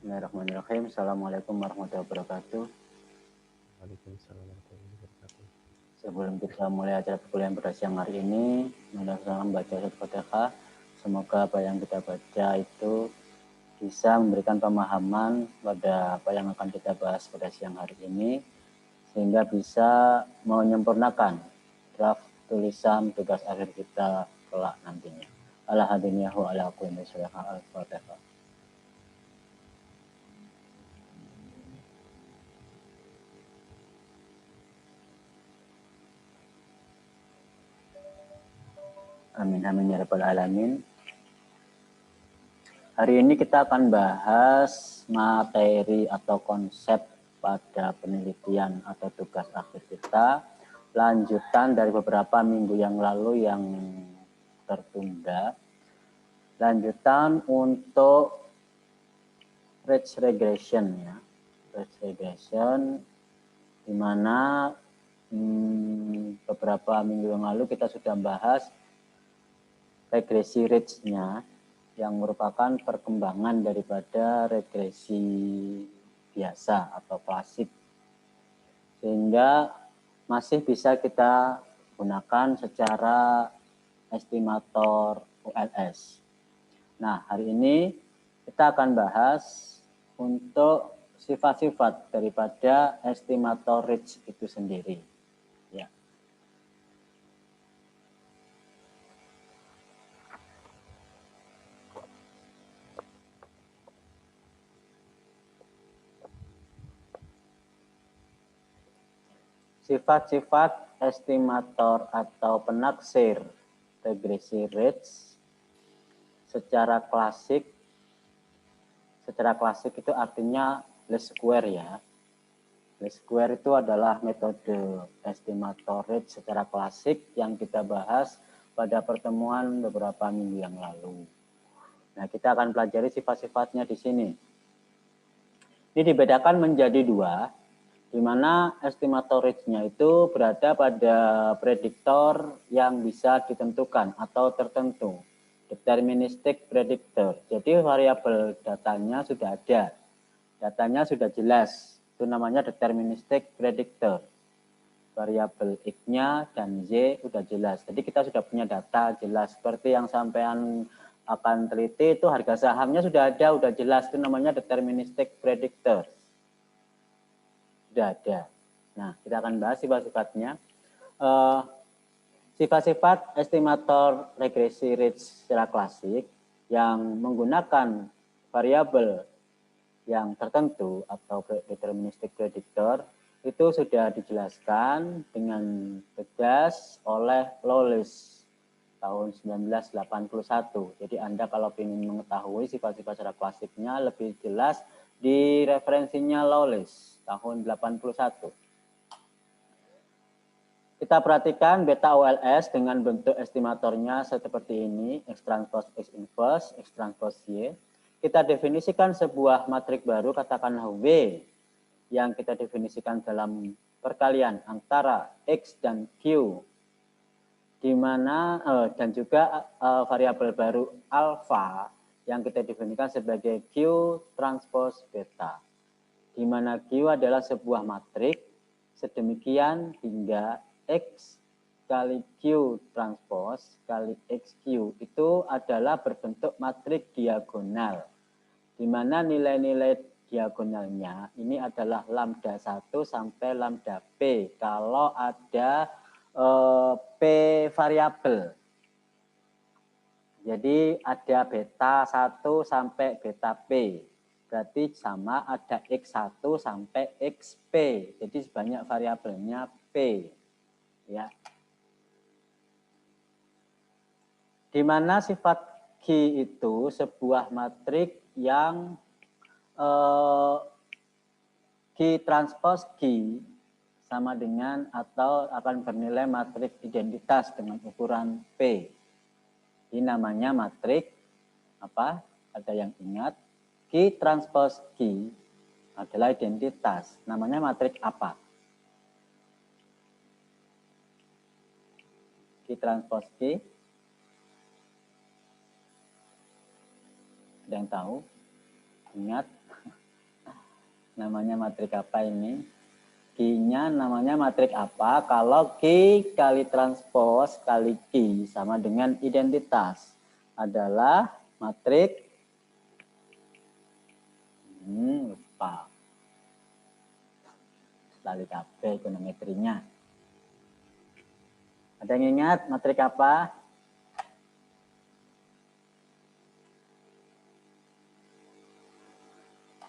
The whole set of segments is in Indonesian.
Bismillahirrahmanirrahim. Assalamualaikum warahmatullahi wabarakatuh. Waalaikumsalam warahmatullahi wabarakatuh. Sebelum kita mulai acara perkuliahan pada siang hari ini, salam baca surat Fatihah. Semoga apa yang kita baca itu bisa memberikan pemahaman pada apa yang akan kita bahas pada siang hari ini, sehingga bisa menyempurnakan draft tulisan tugas akhir kita kelak nantinya. Alhamdulillah ala kulli syai'in al-Fatihah. Amin amin ya rabbal alamin. Hari ini kita akan bahas materi atau konsep pada penelitian atau tugas akhir kita, lanjutan dari beberapa minggu yang lalu yang tertunda. Lanjutan untuk ridge regression ya. Ridge regression di mana beberapa minggu yang lalu kita sudah bahas regresi ridge-nya yang merupakan perkembangan daripada regresi biasa atau klasik, sehingga masih bisa kita gunakan secara estimator ULS. Nah, hari ini kita akan bahas untuk sifat-sifat daripada estimator ridge itu sendiri. Ya. Sifat-sifat estimator atau penaksir regresi ridge secara klasik itu artinya least square ya. Least square itu adalah metode estimator ridge secara klasik yang kita bahas pada pertemuan beberapa minggu yang lalu. Nah, kita akan pelajari sifat-sifatnya di sini. Ini dibedakan menjadi dua, di mana estimator ridge-nya itu berada pada prediktor yang bisa ditentukan atau tertentu. Deterministic predictor. Jadi variabel datanya sudah ada. Datanya sudah jelas. Itu namanya deterministic predictor. Variabel X-nya dan Y sudah jelas. Jadi kita sudah punya data jelas. Seperti yang sampean akan teliti itu harga sahamnya sudah ada, sudah jelas. Itu namanya deterministic predictor. Sudah ada. Nah, kita akan bahas sifat-sifatnya. Sifat-sifat estimator regresi ridge secara klasik yang menggunakan variabel yang tertentu atau deterministic predictor itu sudah dijelaskan dengan tegas oleh Lawless tahun 1981. Jadi Anda kalau ingin mengetahui sifat-sifat secara klasiknya lebih jelas di referensinya Lawless tahun 81. Kita perhatikan beta OLS dengan bentuk estimatornya seperti ini, X transpose X inverse, X transpose Y. Kita definisikan sebuah matrik baru, katakanlah W, yang kita definisikan dalam perkalian antara X dan Q, di mana dan juga variabel baru alfa yang kita definisikan sebagai Q transpose beta, di mana Q adalah sebuah matrik sedemikian hingga X kali Q transpose kali XQ itu adalah berbentuk matrik diagonal, di mana nilai-nilai diagonalnya ini adalah lambda 1 sampai lambda P kalau ada P variabel. Jadi ada beta 1 sampai beta P. Berarti sama ada X1 sampai XP. Jadi sebanyak variabelnya P. Ya. Di mana sifat Q itu sebuah matrik yang Q transpose Q sama dengan atau akan bernilai matrik identitas dengan ukuran P. Ini namanya matrik apa? Ada yang ingat? Q transpose Q adalah identitas. Namanya matrik apa? Q transpose Q. Ada yang tahu? Ingat namanya matrik apa ini? Q-nya namanya matrik apa? Kalau Q kali transpos kali Q sama dengan identitas adalah matrik lupa. Lali kabeh ekonometrinya. Ada yang ingat matrik apa?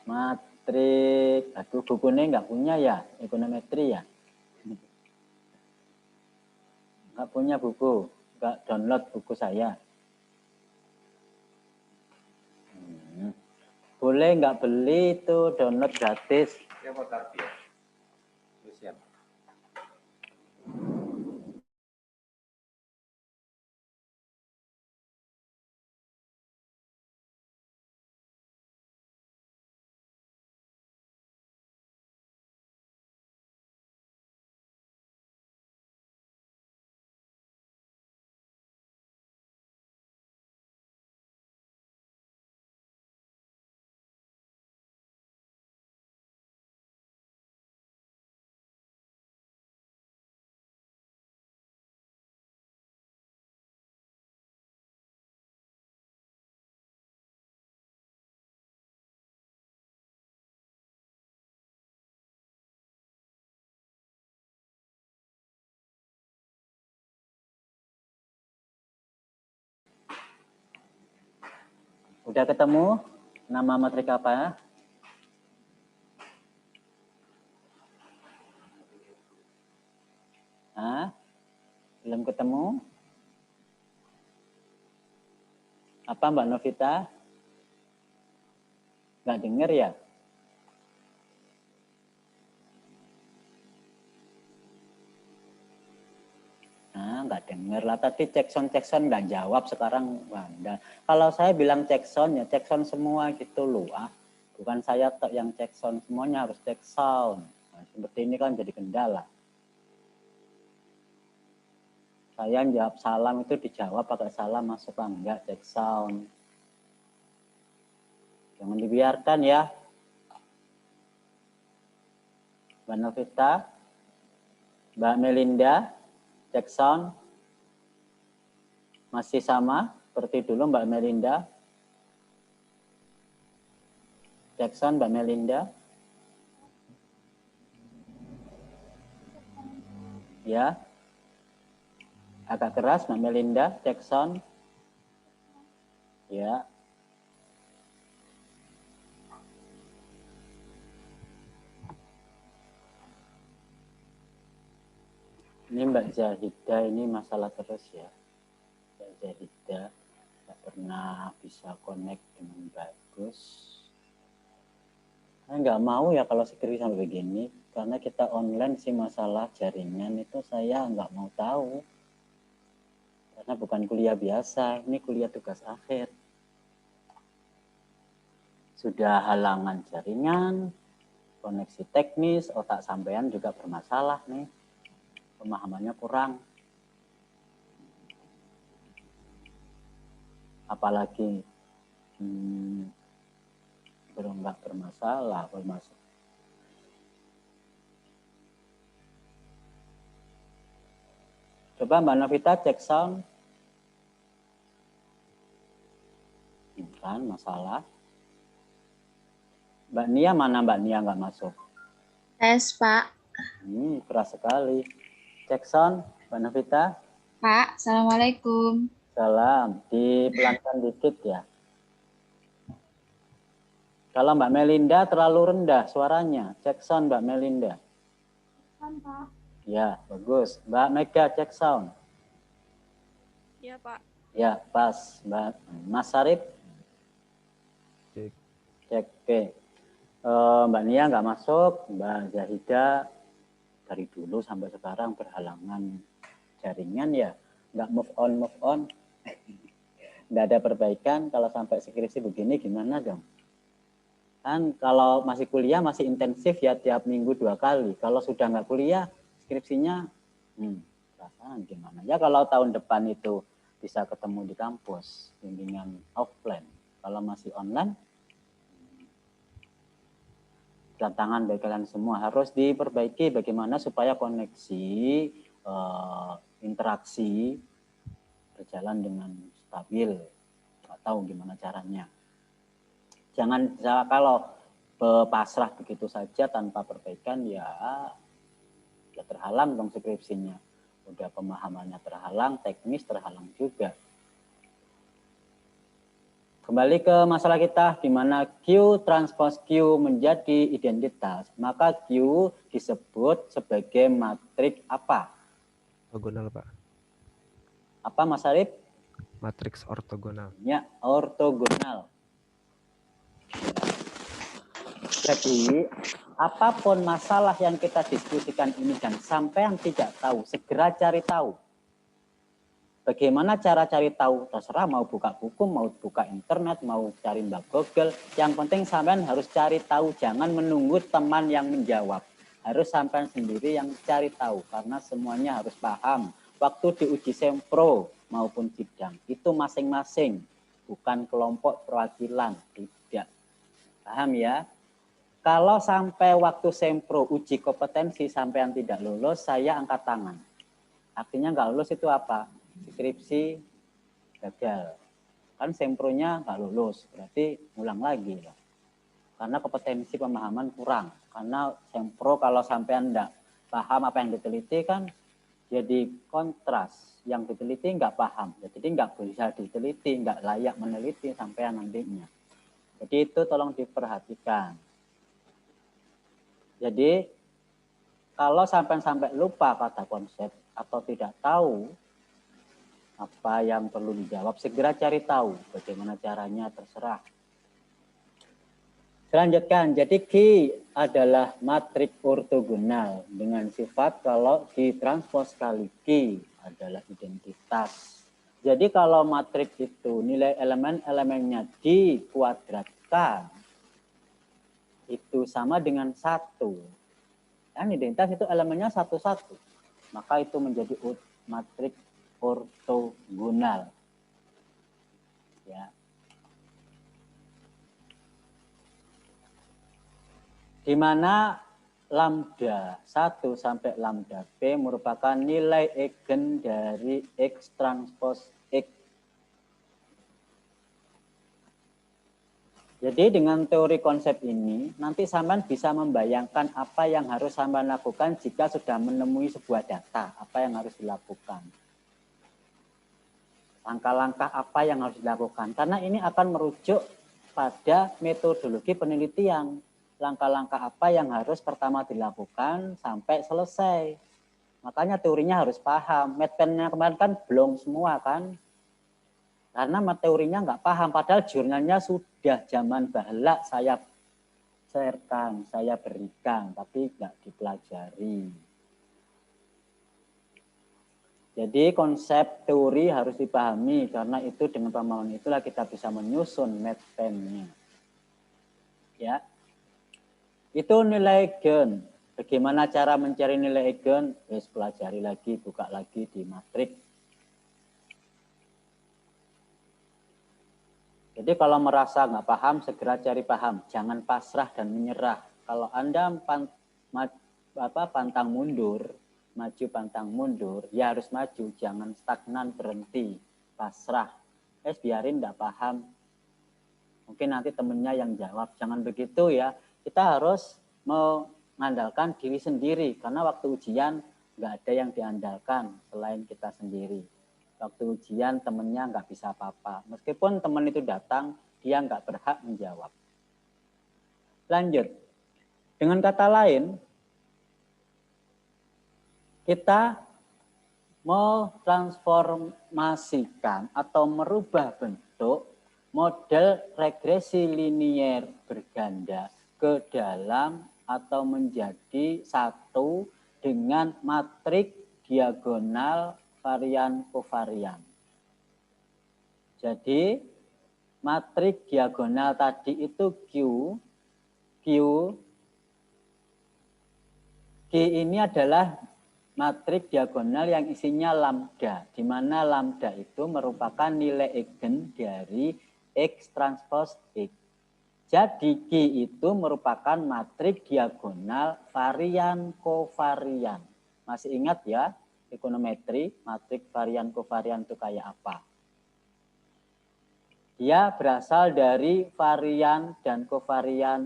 Matrik, aduh bukunya nggak punya ya, ekonometri ya. Nggak punya buku, nggak download buku saya. Boleh nggak beli itu download gratis. Siapa Tarbiah? Siap. Udah ketemu nama matrik apa? Hah? Belum ketemu? Apa Mbak Novita? Nggak dengar ya? Nggak dengar lah. Tadi cek sound nggak jawab, sekarang Wanda. Kalau saya bilang cek sound ya cek sound semua gitu loh. Bukan saya yang cek sound, semuanya harus cek sound. Nah, seperti ini kan jadi kendala. Saya jawab salam itu dijawab pakai salam masuk apa enggak, cek sound. Jangan dibiarkan ya. Mbak Novita, Mbak Melinda, cek sound. Masih sama seperti dulu Mbak Melinda. Cek sound Mbak Melinda. Ya. Agak keras Mbak Melinda, cek sound. Ya. Ini Mbak Zahida ini masalah terus ya. Mbak Zahida tidak pernah bisa connect dengan bagus. Saya nggak mau ya kalau skrip sampai begini. Karena kita online sih masalah jaringan itu saya nggak mau tahu. Karena bukan kuliah biasa, ini kuliah tugas akhir. Sudah halangan jaringan, koneksi teknis, otak sampean juga bermasalah nih. Pemahamannya kurang. Apalagi belum nggak bermasalah. Coba Mbak Novita cek sound. Bukan masalah. Mbak Nia mana Mbak Nia nggak masuk? Tes, Pak. Keras sekali. Cek sound, Mbak Novita. Pak, Assalamualaikum. Salam. Dipelankan dikit ya. Kalau Mbak Melinda terlalu rendah suaranya. Cek sound Mbak Melinda. Kan, Pak. Ya, bagus. Mbak Mega cek sound. Iya, Pak. Ya, pas. Mas Sarip. Cek. Cek. Oke. Mbak Nia nggak masuk. Mbak Zahida dari dulu sampai sekarang berhalangan jaringan ya. Nggak move on. Nggak ada perbaikan. Kalau sampai skripsi begini gimana dong? Kan kalau masih kuliah masih intensif ya tiap minggu 2 kali. Kalau sudah nggak kuliah, skripsinya perasaan gimana? Ya kalau tahun depan itu bisa ketemu di kampus, bimbingan offline. Kalau masih online, tantangan bagi kalian semua. Harus diperbaiki bagaimana supaya koneksi interaksi berjalan dengan stabil. Nggak tahu gimana caranya. Jangan kalau pasrah begitu saja tanpa perbaikan ya terhalang dong skripsinya. Udah pemahamannya terhalang, teknis terhalang juga. Kembali ke masalah kita, di mana Q transpose Q menjadi identitas, maka Q disebut sebagai matrik apa? Ortogonal, Pak. Apa, Mas Arif? Matriks ortogonal. Ya, ortogonal. Jadi, apapun masalah yang kita diskusikan ini dan sampai yang tidak tahu, segera cari tahu. Bagaimana cara cari tahu? Terserah mau buka buku, mau buka internet, mau cari Mbak Google. Yang penting sampean harus cari tahu, jangan menunggu teman yang menjawab. Harus sampean sendiri yang cari tahu, karena semuanya harus paham. Waktu diuji sempro maupun sidang, itu masing-masing, bukan kelompok perwakilan, tidak. Paham ya? Kalau sampai waktu sempro uji kompetensi sampean tidak lulus, saya angkat tangan. Artinya nggak lulus itu apa? Skripsi gagal. Kan sempronya nggak lulus, berarti ulang lagi. Karena kompetensi pemahaman kurang. Karena sempro kalau sampean nggak paham apa yang diteliti kan jadi kontras. Yang diteliti nggak paham, jadi nggak bisa diteliti, nggak layak meneliti sampean nantinya. Jadi itu tolong diperhatikan. Jadi kalau sampai lupa kata konsep atau tidak tahu apa yang perlu dijawab, segera cari tahu bagaimana caranya, terserah. Selanjutkan, jadi Q adalah matrik ortogonal dengan sifat kalau ditranspos kali Q adalah identitas. Jadi kalau matrik itu nilai elemen-elemennya dikuadratkan, itu sama dengan 1. Kan identitas itu elemennya 1-1. Maka itu menjadi matrik ortogonal. Ya. Di mana lambda 1 sampai lambda P merupakan nilai eigen dari X transpose X. Jadi dengan teori konsep ini, nanti sampean bisa membayangkan apa yang harus sampean lakukan jika sudah menemui sebuah data, apa yang harus dilakukan. Langkah-langkah apa yang harus dilakukan. Karena ini akan merujuk pada metodologi penelitian. Langkah-langkah apa yang harus pertama dilakukan sampai selesai. Makanya teorinya harus paham. Medpennya kemarin kan belum semua kan. Karena teorinya nggak paham. Padahal jurnalnya sudah zaman bahala saya sharekan, saya berikan. Tapi nggak dipelajari. Jadi konsep teori harus dipahami karena itu dengan pemahaman itulah kita bisa menyusun medpennya. Ya. Itu nilai eigen. Bagaimana cara mencari nilai eigen? Wes pelajari lagi, buka lagi di matrik. Jadi kalau merasa nggak paham, segera cari paham. Jangan pasrah dan menyerah. Kalau Anda pantang mundur, maju pantang mundur, ya harus maju, jangan stagnan berhenti, pasrah. Biarin enggak paham. Mungkin nanti temennya yang jawab, jangan begitu ya. Kita harus mengandalkan diri sendiri, karena waktu ujian enggak ada yang diandalkan selain kita sendiri. Waktu ujian temennya enggak bisa apa-apa. Meskipun teman itu datang, dia enggak berhak menjawab. Lanjut. Dengan kata lain, kita mau transformasikan atau merubah bentuk model regresi linier berganda ke dalam atau menjadi satu dengan matrik diagonal varian kovarian. Jadi matrik diagonal tadi itu Q ini adalah matrik diagonal yang isinya lambda, di mana lambda itu merupakan nilai eigen dari X transpose X. Jadi Q itu merupakan matrik diagonal varian kovarian. Masih ingat ya, ekonometri, matrik varian kovarian itu kayak apa? Dia berasal dari varian dan kovarian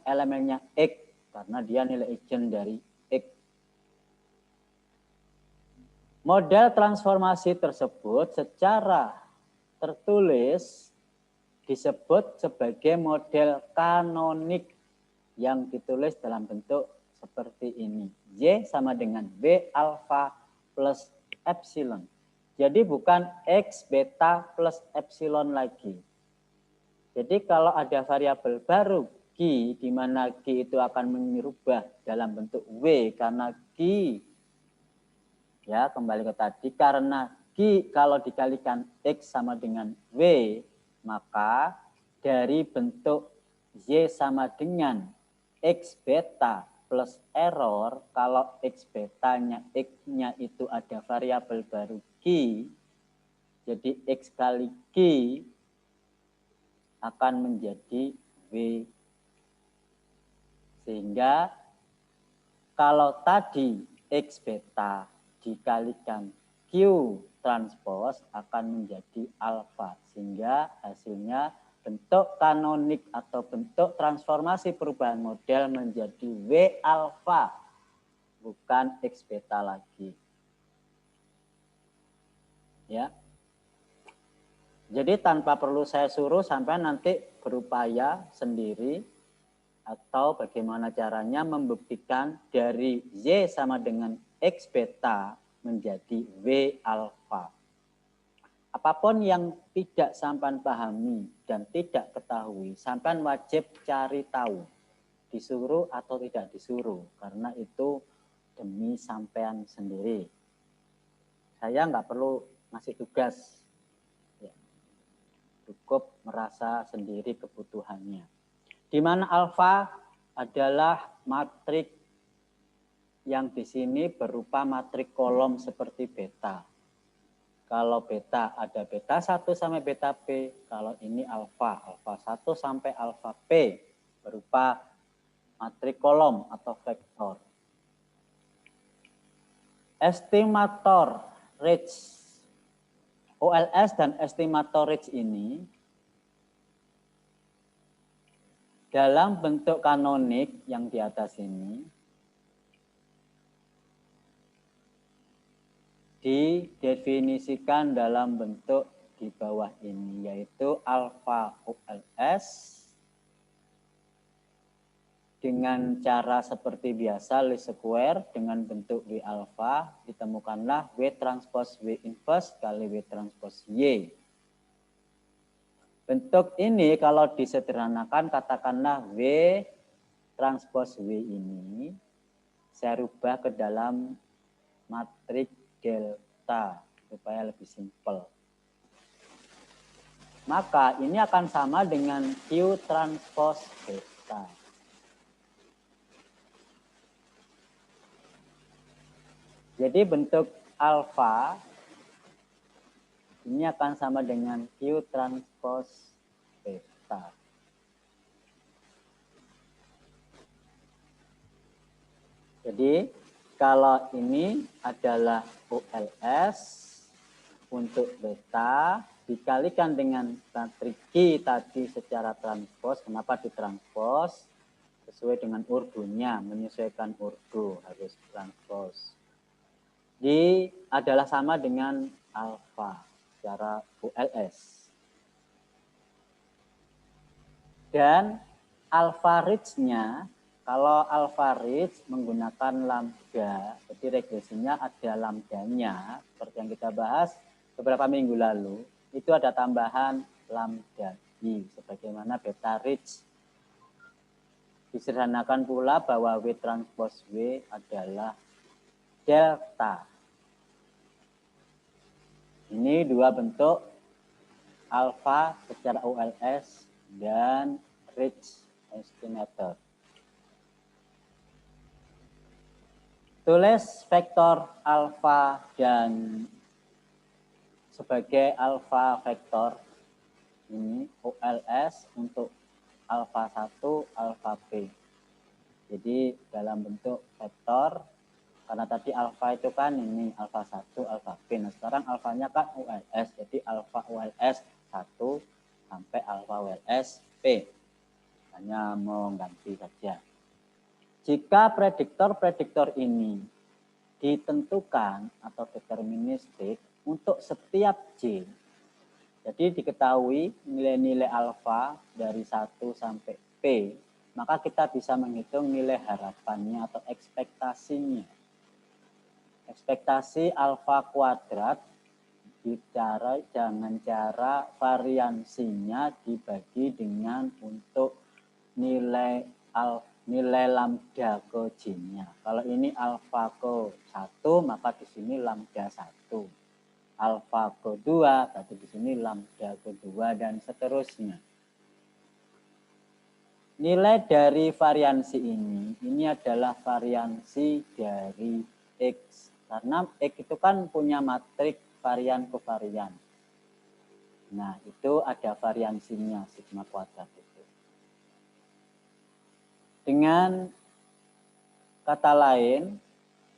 elemennya X, karena dia nilai eigen dari X. Model transformasi tersebut secara tertulis disebut sebagai model kanonik yang ditulis dalam bentuk seperti ini. Y sama dengan B alfa plus epsilon. Jadi bukan X beta plus epsilon lagi. Jadi kalau ada variabel baru Q, di mana Q itu akan merubah dalam bentuk W karena Q, ya kembali ke tadi, karena Q kalau dikalikan X sama dengan W, maka dari bentuk Y sama dengan X beta plus error, kalau X betanya, X-nya itu ada variabel baru Q, jadi X kali Q akan menjadi W. Sehingga kalau tadi X beta dikalikan Q transpose akan menjadi alfa. Sehingga hasilnya bentuk kanonik atau bentuk transformasi perubahan model menjadi W alfa, bukan X beta lagi. Ya. Jadi tanpa perlu saya suruh sampai nanti berupaya sendiri atau bagaimana caranya membuktikan dari Y sama dengan X beta menjadi W alfa. Apapun yang tidak sampean pahami dan tidak ketahui, sampean wajib cari tahu, disuruh atau tidak disuruh, karena itu demi sampean sendiri. Saya nggak perlu ngasih tugas, ya. Cukup merasa sendiri kebutuhannya. Di mana alfa adalah matrik yang di sini berupa matrik kolom seperti beta. Kalau beta ada beta 1 sampai beta P, kalau ini alfa 1 sampai alfa P berupa matrik kolom atau vektor. Estimator Ridge, OLS dan estimator Ridge ini dalam bentuk kanonik yang di atas ini didefinisikan dalam bentuk di bawah ini, yaitu alfa OLS dengan cara seperti biasa least square dengan bentuk W alfa, ditemukanlah W transpose W inverse kali W transpose Y. Bentuk ini kalau disederhanakan katakanlah W transpose W ini saya rubah ke dalam matrik delta supaya lebih simpel. Maka ini akan sama dengan Q transpose beta. Jadi bentuk alfa ini akan sama dengan Q transpose beta. Jadi kalau ini adalah OLS untuk beta dikalikan dengan matrik Q tadi secara transpose. Kenapa ditranspose? Sesuai dengan urdunya, menyesuaikan urdu harus transpose. Di adalah sama dengan alfa secara OLS. Dan alfa ridge-nya, kalau alfa ridge menggunakan lambda, jadi regresinya ada lambdanya, seperti yang kita bahas beberapa minggu lalu, itu ada tambahan lambda I, sebagaimana beta ridge. Disederhanakan pula bahwa W transpose W adalah delta. Ini dua bentuk alfa secara OLS dan ridge estimator. Tulis vektor alfa dan sebagai alfa vektor ini OLS untuk alfa 1, alfa B. Jadi dalam bentuk vektor, karena tadi alfa itu kan ini alfa 1, alfa B. Nah sekarang alfanya kan ULS, jadi alfa ULS 1 sampai alfa ULS B. Hanya mengganti saja. Jika prediktor-prediktor ini ditentukan atau deterministik untuk setiap J, jadi diketahui nilai-nilai alfa dari 1 sampai P, maka kita bisa menghitung nilai harapannya atau ekspektasinya. Ekspektasi alfa kuadrat dengan cara variansinya dibagi dengan untuk nilai lambda ke J-nya. Kalau ini alfa ke 1, maka di sini lambda 1. Alfa ke 2, berarti di sini lambda ke 2 dan seterusnya. Nilai dari variansi ini adalah variansi dari X. Karena X itu kan punya matrik varian kovarian. Nah, itu ada variansinya sigma kuadrat itu. Dengan kata lain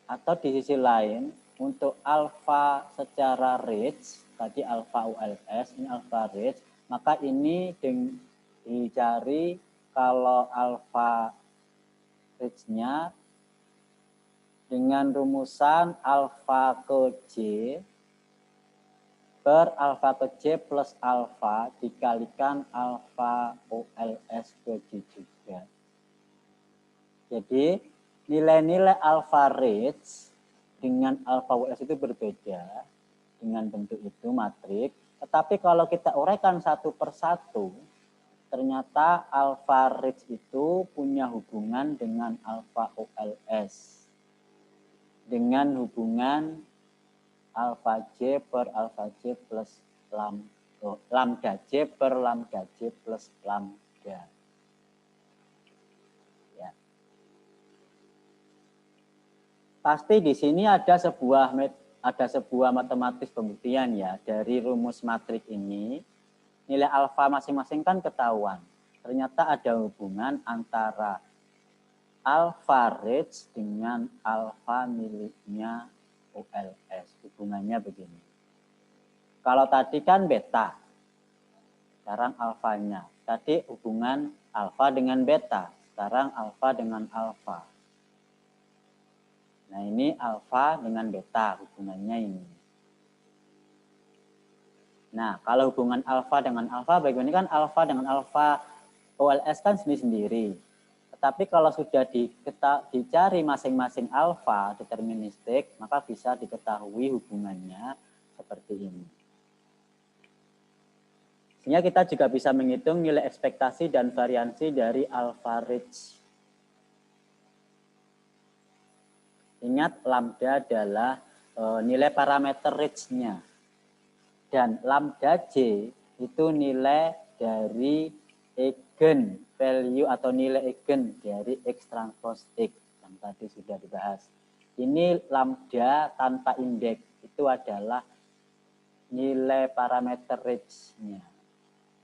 atau di sisi lain, untuk alfa secara range, tadi alfa ULS, ini alfa range, maka ini dicari kalau alfa range-nya dengan rumusan alfa ke J per alfa ke J plus alfa dikalikan alfa ULS ke J juga. Jadi nilai-nilai alfa range dengan alfa ULS itu berbeda dengan bentuk itu matrik. Tetapi kalau kita uraikan satu persatu, ternyata alfa range itu punya hubungan dengan alfa ULS. Dengan hubungan alfa J per alfa J plus lambda J per lambda J plus lambda. Ya. Pasti di sini ada sebuah matematis pembuktian ya dari rumus matrik ini. Nilai alfa masing-masing kan ketahuan. Ternyata ada hubungan antara alfa range dengan alfa miliknya ULS. Hubungannya begini. Kalau tadi kan beta, sekarang alfanya. Tadi hubungan alfa dengan beta, sekarang alfa dengan alfa. Nah ini alfa dengan beta, hubungannya ini. Nah kalau hubungan alfa dengan alfa, bagaimana kan alfa dengan alfa OLS kan sendiri-sendiri. Tetapi kalau sudah dicari masing-masing alfa deterministik, maka bisa diketahui hubungannya seperti ini. Sehingga kita juga bisa menghitung nilai ekspektasi dan variansi dari alfa range. Ingat lambda adalah nilai parameter range-nya. Dan lambda J itu nilai dari eigen value atau nilai eigen dari X transpose X yang tadi sudah dibahas. Ini lambda tanpa indeks itu adalah nilai parameter range-nya.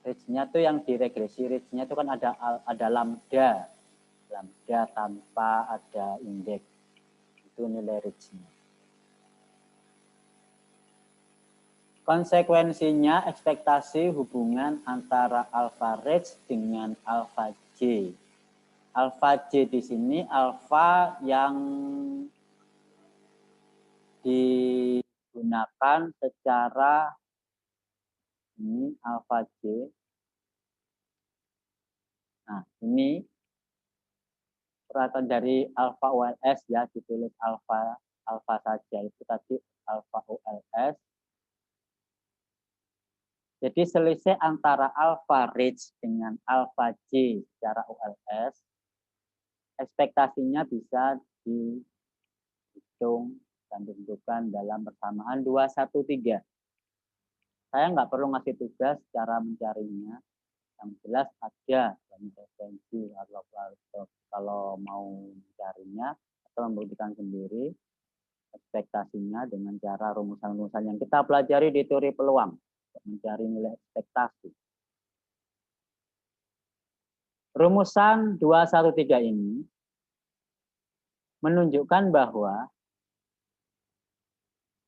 Range-nya itu yang diregresi range-nya itu kan ada lambda. Lambda tanpa ada indeks. Itu nilai range-nya. Konsekuensinya ekspektasi hubungan antara alfa range dengan alfa J. Alfa J di sini alfa yang digunakan secara ini alfa J. Nah, ini perhatian dari alfa ULS ya, ditulis alfa saja itu tadi alfa ULS. Jadi selisih antara alfa range dengan alfa J secara ULS, ekspektasinya bisa dihitung dan ditentukan dalam persamaan 213. Saya nggak perlu ngasih tugas cara mencarinya, yang jelas ada dalam referensi kalau mau mencarinya atau membuktikan sendiri ekspektasinya dengan cara rumusan-rumusan yang kita pelajari di teori peluang untuk mencari nilai ekspektasi. Rumusan 213 ini menunjukkan bahwa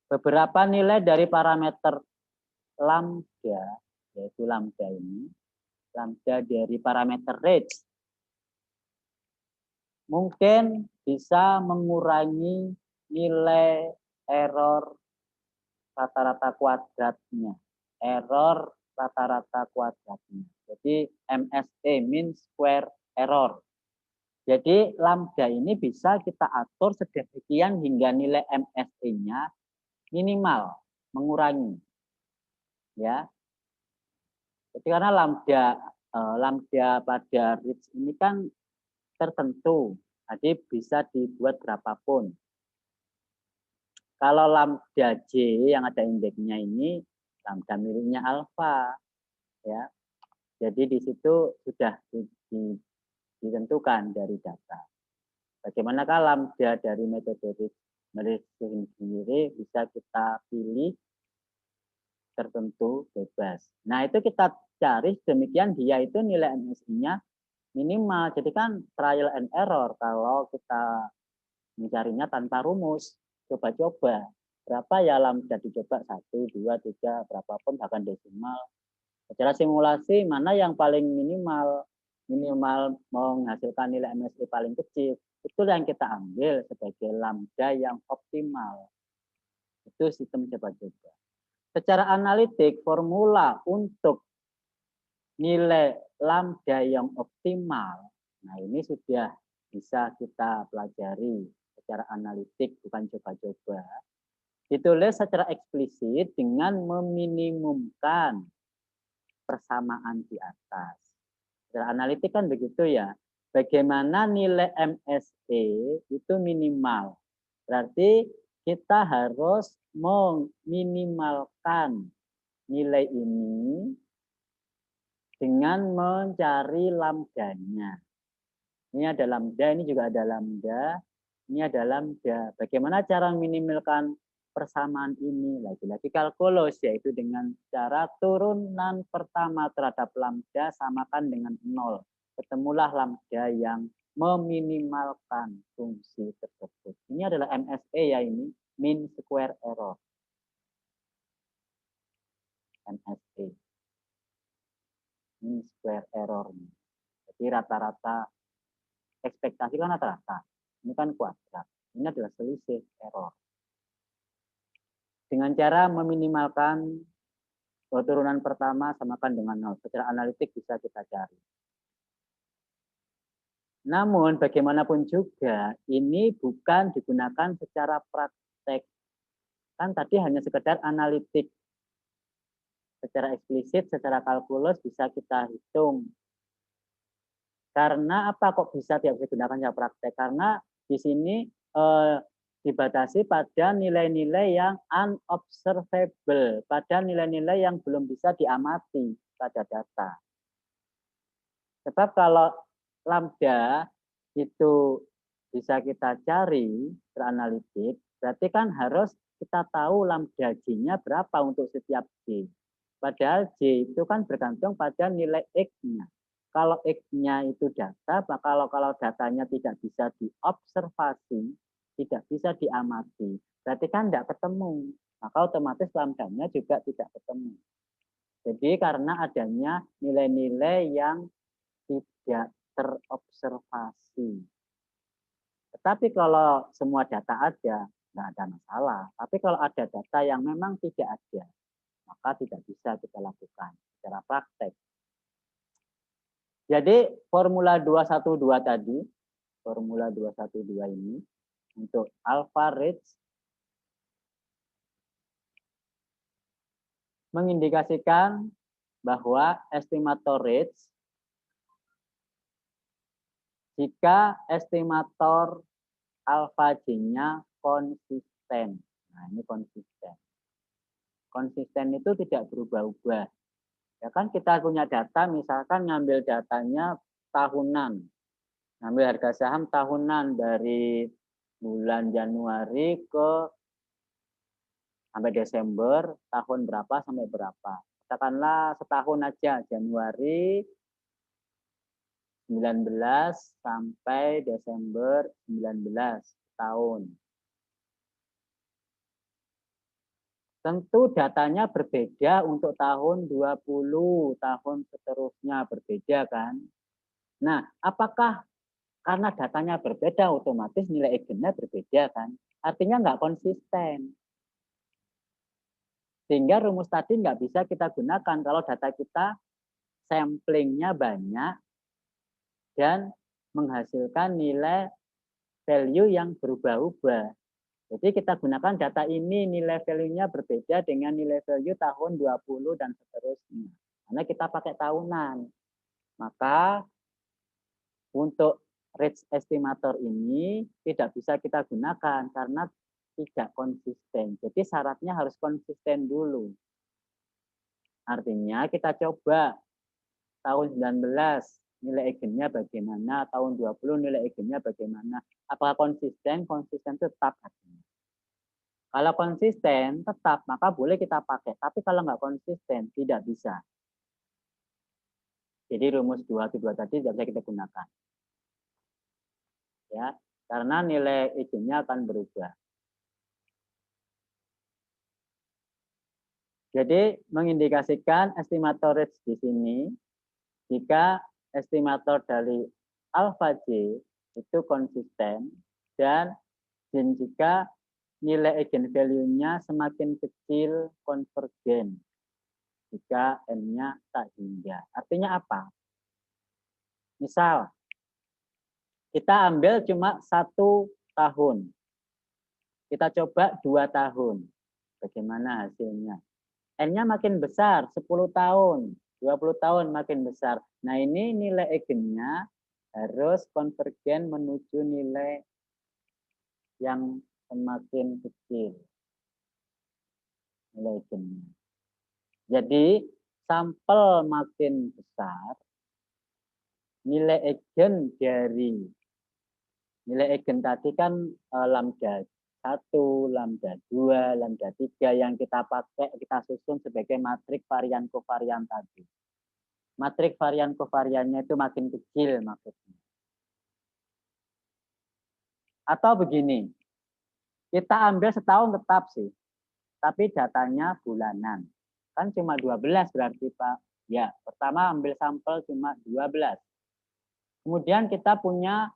beberapa nilai dari parameter lambda, yaitu lambda ini, lambda dari parameter range, mungkin bisa mengurangi nilai error rata-rata kuadratnya. Error rata-rata kuadratnya. Jadi MSE, mean square error. Jadi lambda ini bisa kita atur sedemikian hingga nilai MSE-nya minimal, mengurangi. Ya. Jadi karena lambda pada reach ini kan tertentu, jadi bisa dibuat berapapun. Kalau lambda J yang ada indeksnya ini lambda miliknya alfa, ya. Jadi di situ sudah ditentukan dari data. Bagaimanakah lambda dari metode Reach sendiri bisa kita pilih tertentu bebas. Nah itu kita cari demikian dia itu nilai MSI-nya minimal. Jadi kan trial and error kalau kita mencarinya tanpa rumus. Coba-coba. Berapa ya lambda dicoba? 1, 2, 3, berapapun bahkan desimal. Secara simulasi mana yang paling minimal menghasilkan nilai MSI paling kecil. Itu yang kita ambil sebagai lambda yang optimal. Itu sistem coba-coba. Secara analitik, formula untuk nilai lambda yang optimal, nah ini sudah bisa kita pelajari secara analitik, bukan coba-coba. Ditulis secara eksplisit dengan meminimumkan persamaan di atas. Secara analitik kan begitu ya. Bagaimana nilai MSE itu minimal. Berarti kita harus meminimalkan nilai ini dengan mencari lambdanya. Ini ada lambda, ini juga ada lambda, ini ada lambda. Bagaimana cara meminimalkan persamaan ini? Lagi-lagi kalkulus, yaitu dengan cara turunan pertama terhadap lambda samakan dengan 0. Ketemulah lambda yang meminimalkan fungsi tersebut. Ini adalah MSE ya ini, mean square error. MSE. Mean square error. Jadi rata-rata ekspektasi kan rata-rata. Ini kan kuadrat. Ini adalah selisih error. Dengan cara meminimalkan turunan pertama samakan dengan 0. Secara analitik bisa kita cari. Namun bagaimanapun juga ini bukan digunakan secara praktek. Kan tadi hanya sekedar analitik. Secara eksplisit, secara kalkulus bisa kita hitung. Karena apa kok bisa tidak bisa digunakan secara praktek? Karena di sini dibatasi pada nilai-nilai yang unobservable, pada nilai-nilai yang belum bisa diamati pada data. Sebab kalau lambda itu bisa kita cari secara analitik, berarti kan harus kita tahu lambda J-nya berapa untuk setiap J. Padahal J itu kan bergantung pada nilai X-nya. Kalau X-nya itu data, maka kalau datanya tidak bisa diobservasi, tidak bisa diamati, berarti kan tidak ketemu. Maka otomatis lambdanya juga tidak ketemu. Jadi karena adanya nilai-nilai yang tidak terobservasi. Tetapi kalau semua data ada, nggak ada masalah. Tapi kalau ada data yang memang tidak ada, maka tidak bisa kita lakukan secara praktek. Jadi formula 212 tadi, formula 212 ini untuk alpha reach mengindikasikan bahwa estimator reach jika estimator alpha J-nya konsisten. Nah, ini konsisten. Konsisten itu tidak berubah-ubah. Ya kan kita punya data, misalkan ngambil datanya tahunan. Ngambil harga saham tahunan dari bulan Januari ke sampai Desember, tahun berapa sampai berapa. Katakanlah setahun aja, Januari sampai Desember 19 tahun. Tentu datanya berbeda untuk tahun 20, tahun seterusnya berbeda kan. Nah, apakah karena datanya berbeda otomatis nilai eigennya berbeda kan? Artinya nggak konsisten. Sehingga rumus tadi nggak bisa kita gunakan kalau data kita samplingnya banyak dan menghasilkan nilai value yang berubah-ubah. Jadi kita gunakan data ini nilai value-nya berbeda dengan nilai value tahun 20 dan seterusnya. Karena kita pakai tahunan. Maka untuk range estimator ini tidak bisa kita gunakan karena tidak konsisten. Jadi syaratnya harus konsisten dulu. Artinya kita coba tahun 19 nilai eigennya bagaimana, tahun 20 nilai eigennya bagaimana. Apakah konsisten? Konsisten tetap artinya. Kalau konsisten tetap, maka boleh kita pakai. Tapi kalau nggak konsisten, tidak bisa. Jadi rumus 2-2 tadi tidak bisa kita gunakan. Ya, karena nilai eigennya akan berubah. Jadi mengindikasikan estimator range di sini, jika estimator dari alpha J itu konsisten dan jika nilai eigenvalue-nya semakin kecil konvergen jika N-nya tak hingga. Artinya apa? Misal, kita ambil cuma 1 tahun. Kita coba 2 tahun. Bagaimana hasilnya? N-nya makin besar, 10 tahun, 20 tahun makin besar. Nah ini nilai eigennya harus konvergen menuju nilai yang semakin kecil. Nilai eigennya. Jadi sampel makin besar, nilai eigen dari nilai eigen tadi kan lambda 1, lambda 2, lambda 3 yang kita pakai, kita susun sebagai matrik varian kovarian tadi. Matrik varian kovariannya itu makin kecil maksudnya. Atau begini, kita ambil setahun tetap sih, tapi datanya bulanan. Kan cuma 12 berarti Pak. Ya, pertama ambil sampel cuma 12. Kemudian kita punya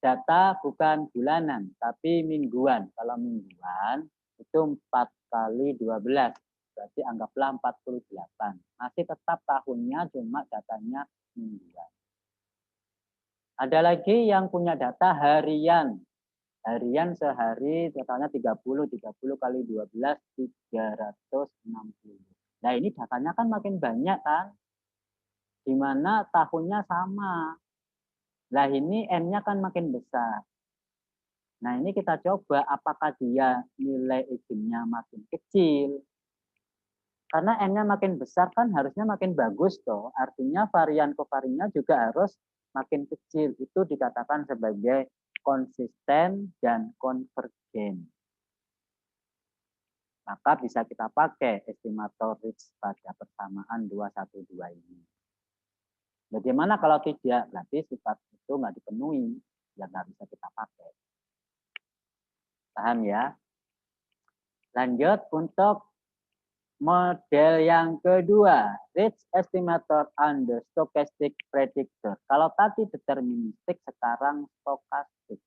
data bukan bulanan, tapi mingguan. Kalau mingguan itu 4 kali 12, berarti anggaplah 48. Masih tetap tahunnya, cuma datanya mingguan. Ada lagi yang punya data harian. Harian sehari totalnya 30 kali 12, 360. Nah ini datanya kan makin banyak kan, di mana tahunnya sama. Nah ini N-nya kan makin besar. Nah ini kita coba apakah dia nilai eigennya makin kecil. Karena N-nya makin besar kan harusnya makin bagus toh. Artinya varian kovariannya juga harus makin kecil. Itu dikatakan sebagai konsisten dan konvergen. Maka bisa kita pakai estimator Ritz pada persamaan 212 ini. Bagaimana kalau tidak? Berarti sifat itu nggak dipenuhi, ya nggak bisa kita pakai. Paham ya? Lanjut untuk model yang kedua, Ritz estimator and stochastic predictor. Kalau tadi deterministik, sekarang stokastik.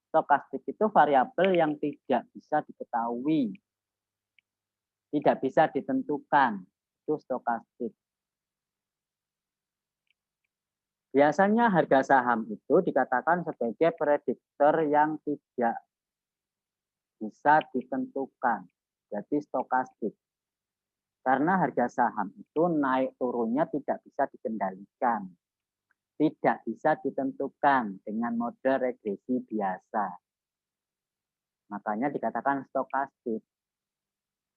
Stokastik itu variabel yang tidak bisa diketahui, tidak bisa ditentukan. Itu stokastik. Biasanya harga saham itu dikatakan sebagai prediktor yang tidak bisa ditentukan. Jadi stokastik. Karena harga saham itu naik turunnya tidak bisa dikendalikan. Tidak bisa ditentukan dengan model regresi biasa. Makanya dikatakan stokastik.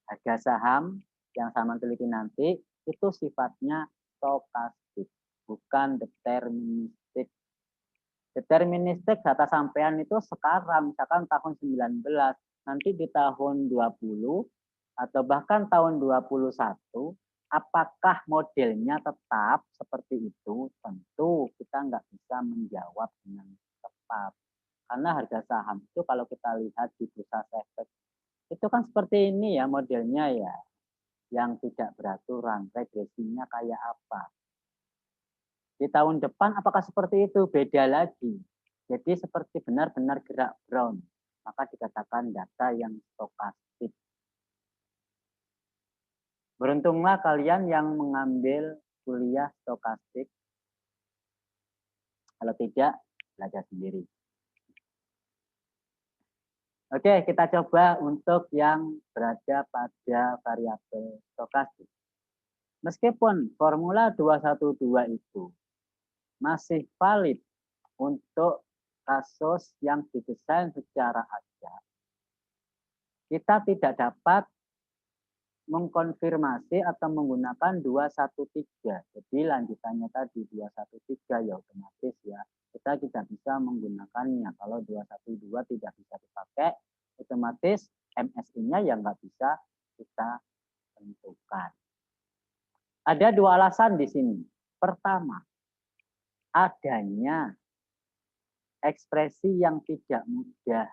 Harga saham yang sama teliti nanti itu sifatnya stokastik. Bukan deterministik. Deterministik data sampean itu sekarang, misalkan tahun 19, nanti di tahun 20, atau bahkan tahun 21, apakah modelnya tetap seperti itu? Tentu kita nggak bisa menjawab dengan tepat. Karena harga saham itu kalau kita lihat di bursa efek itu kan seperti ini ya modelnya ya, yang tidak beraturan, regresinya kayak apa. Di tahun depan apakah seperti itu? Beda lagi. Jadi seperti benar-benar gerak brown, maka dikatakan data yang stokastik. Beruntunglah kalian yang mengambil kuliah stokastik. Kalau tidak, belajar sendiri. Oke, kita coba untuk yang berada pada variabel stokastik. Meskipun formula 212 itu masih valid untuk kasus yang didesain secara acak, kita tidak dapat mengkonfirmasi atau menggunakan 213. Jadi lanjutannya tadi 213 ya otomatis ya. Kita tidak bisa menggunakannya. Kalau 212 tidak bisa dipakai, otomatis MSI-nya ya nggak bisa kita tentukan. Ada dua alasan di sini. Pertama, adanya ekspresi yang tidak mudah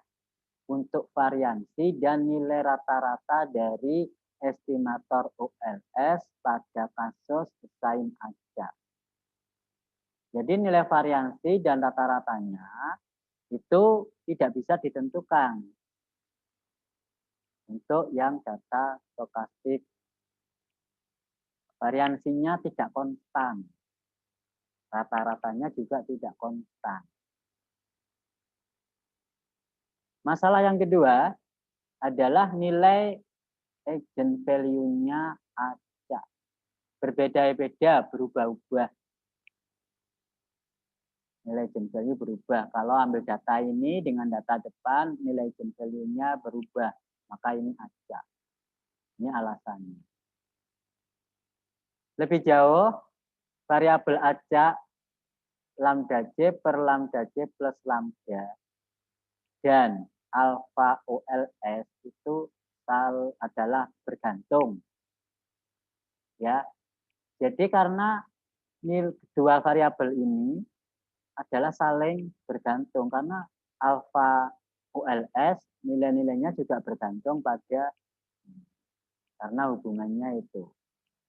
untuk variansi dan nilai rata-rata dari estimator OLS pada kasus desain acak. Jadi nilai variansi dan rata-ratanya itu tidak bisa ditentukan untuk yang data stokastik. Variansinya tidak konstan. Rata-ratanya juga tidak konstan. Masalah yang kedua adalah nilai agent value-nya acak. Berbeda-beda, berubah-ubah. Nilai agent value berubah. Kalau ambil data ini dengan data depan, nilai agent value-nya berubah. Maka ini acak. Ini alasannya. Lebih jauh, variabel acak lambda J per lambda J plus lambda dan alfa OLS itu adalah bergantung. Ya. Jadi karena dua variabel ini adalah saling bergantung karena alfa OLS nilai-nilainya juga bergantung pada karena hubungannya itu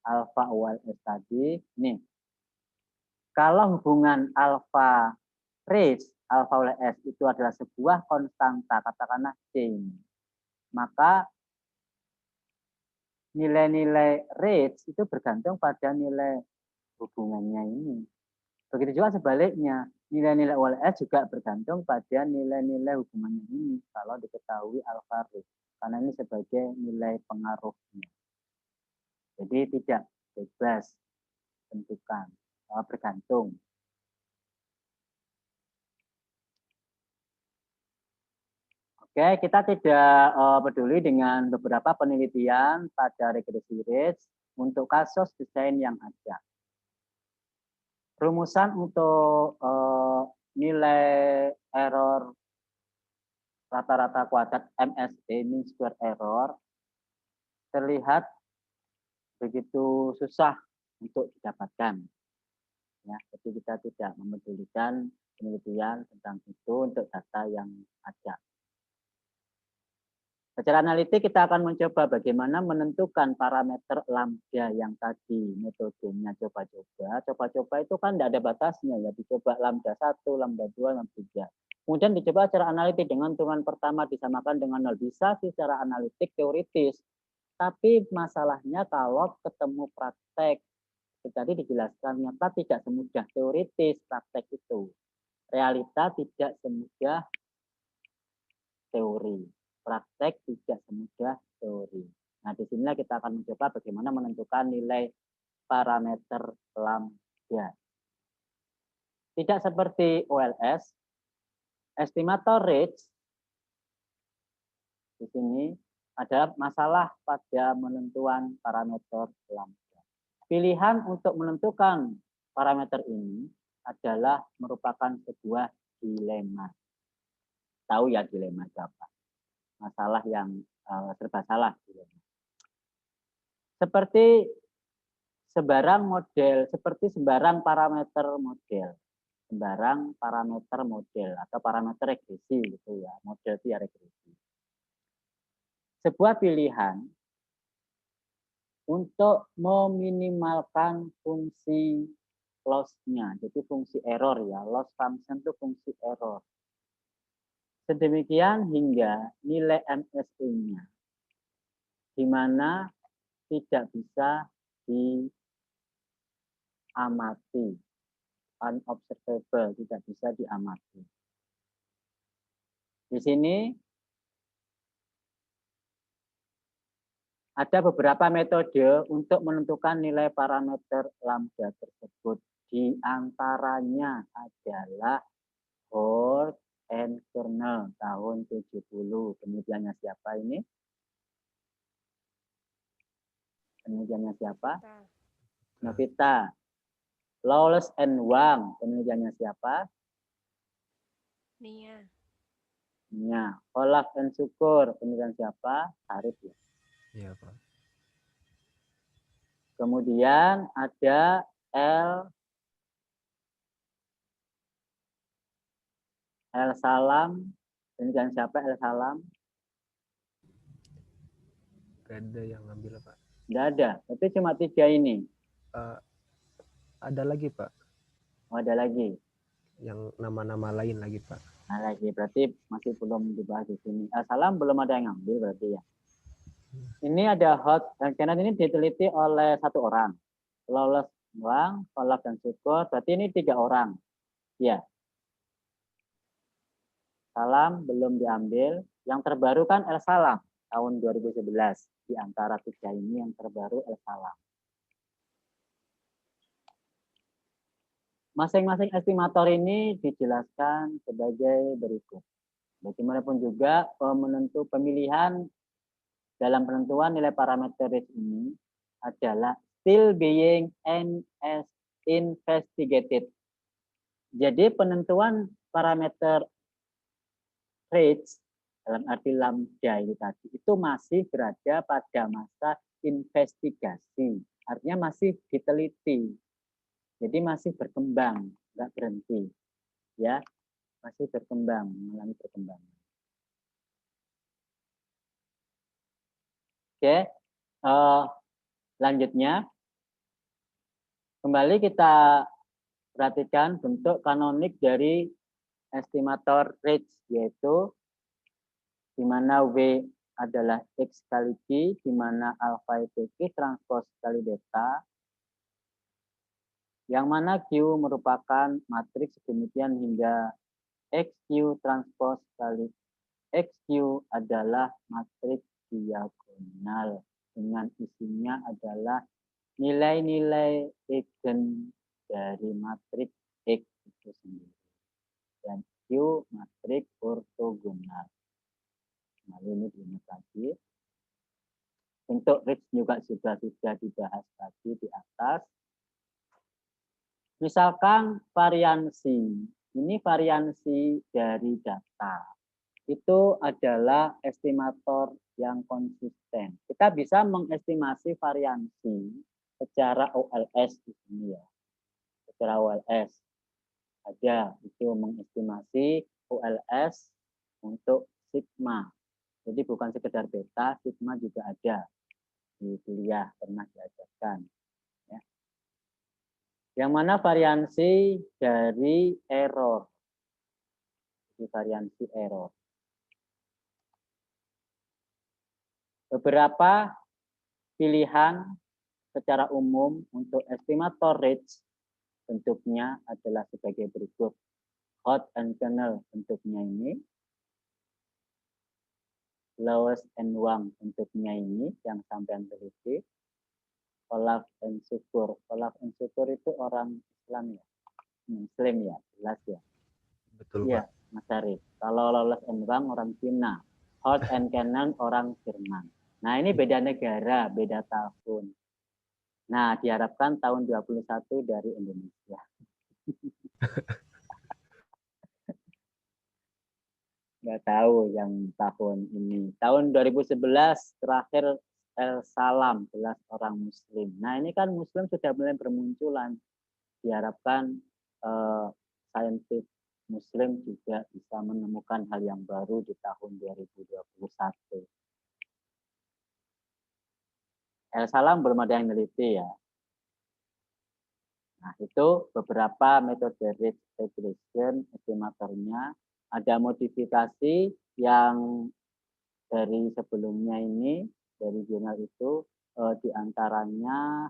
alfa OLS tadi nih. Kalau hubungan alfa rates alfa OLS itu adalah sebuah konstanta katakanlah C ini, maka nilai-nilai rates itu bergantung pada nilai hubungannya ini. Begitu juga sebaliknya, nilai-nilai OLS juga bergantung pada nilai-nilai hubungannya ini kalau diketahui alfa rate, karena ini sebagai nilai pengaruhnya. Jadi tidak bebas tentukan, bergantung. Oke, kita tidak peduli dengan beberapa penelitian pada regresi rates untuk kasus desain yang ada. Rumusan untuk nilai error rata-rata kuadrat MSE mean square error terlihat begitu susah untuk didapatkan. Ya, jadi kita tidak memedulikan penelitian tentang itu untuk data yang ada. Secara analitik kita akan mencoba bagaimana menentukan parameter lambda yang tadi metodenya coba-coba. Coba-coba itu kan tidak ada batasnya ya, dicoba lambda 1, lambda 2, lambda 3. Kemudian dicoba secara analitik dengan hitungan pertama disamakan dengan 0. Bisa sih secara analitik teoritis. Tapi masalahnya kalau ketemu praktek, tadi dijelaskan nyata tidak semudah teoritis praktek itu. Realita tidak semudah teori. Praktek tidak semudah teori. Nah, di sinilah kita akan mencoba bagaimana menentukan nilai parameter lambda. Tidak seperti OLS, estimator rates di sini ada masalah pada penentuan parameter lambda. Pilihan untuk menentukan parameter ini adalah merupakan sebuah dilema. Tahu ya dilema apa? Masalah yang serba salah. Seperti sebarang model, seperti sebarang parameter model. Sembarang parameter model atau parameter regresi gitu ya. Model itu ya regresi. Sebuah pilihan untuk meminimalkan fungsi loss-nya. Jadi fungsi error ya. Loss function itu fungsi error. Sedemikian hingga nilai MSE-nya di mana tidak bisa diamati, unobservable, tidak bisa diamati. Di sini ada beberapa metode untuk menentukan nilai parameter lambda tersebut. Di antaranya adalah Holt and Kernel tahun 70. Penelitiannya siapa ini? Penelitiannya siapa? Novita. Lawless and Wang. Penelitiannya siapa? Nia. Nia. Olaf and Syukur. Penelitian siapa? Arif ya. Iya, Pak. Kemudian ada L Salam. Penelitian siapa? L Salam? Gak ada yang ngambil, Pak. Tidak ada. Tapi cuma 3 ini. Ada lagi, Pak. Oh, ada lagi. Yang nama-nama lain lagi, Pak. Nah, lagi berarti masih belum dibahas di sini. L Salam belum ada yang ngambil berarti ya. Ini ada hot dan Kenneth ini diteliti oleh 1 orang. Lawless Wang, Olaf dan Syukur. Berarti ini 3 orang. Ya. Salam belum diambil. Yang terbaru kan El Salam tahun 2011. Di antara 3 ini yang terbaru El Salam. Masing-masing estimator ini dijelaskan sebagai berikut. Bagaimanapun juga pemilihan dalam penentuan nilai parameter range ini adalah still being investigated. Jadi penentuan parameter range dalam arti lambda itu tadi itu masih berada pada masa investigasi. Artinya masih diteliti. Jadi masih berkembang, nggak berhenti. Ya, masih berkembang, mengalami perkembangan. Oke, selanjutnya kembali kita perhatikan bentuk kanonik dari estimator range, yaitu di mana W adalah X kali Q, di mana alpha itu Q transpose kali beta, yang mana Q merupakan matriks sedemikian hingga XQ transpose kali XQ adalah matriks diagonal dengan isinya adalah nilai-nilai eigen dari matriks X itu sendiri. Dan Q matriks ortogonal. Nah, ini diingat lagi. Untuk range juga sudah dibahas tadi di atas. Misalkan variansi. Ini variansi dari data. Itu adalah estimator yang konsisten. Kita bisa mengestimasi variansi secara OLS di sini ya. Secara OLS ada itu mengestimasi OLS untuk sigma. Jadi bukan sekedar beta, sigma juga ada di kuliah pernah diajarkan. Ya. Yang mana variansi dari error. Jadi variansi error. Beberapa pilihan secara umum untuk estimator range bentuknya adalah sebagai berikut. Hot and Kernel bentuknya ini. Lawless and Wang bentuknya ini yang sampean teliti. Olaf and Syukur. Olaf and Syukur itu orang Islam ya. Muslim ya, jelas ya. Betul, Iya, Pak. Mas Arif. Kalau Lawless and Wang orang Cina. Hot and Kernel orang Jerman. Nah, ini beda negara, beda tahun. Nah, diharapkan tahun 21 dari Indonesia. Nggak tahu yang tahun ini. Tahun 2011 terakhir El Salam, 11 orang muslim. Nah, ini kan muslim sudah mulai bermunculan. Diharapkan saintis muslim juga bisa menemukan hal yang baru di tahun 2021. El Salam belum ada yang neliti ya. Nah, itu beberapa metode risk regression estimatornya. Ada modifikasi yang dari sebelumnya ini, dari jurnal itu, diantaranya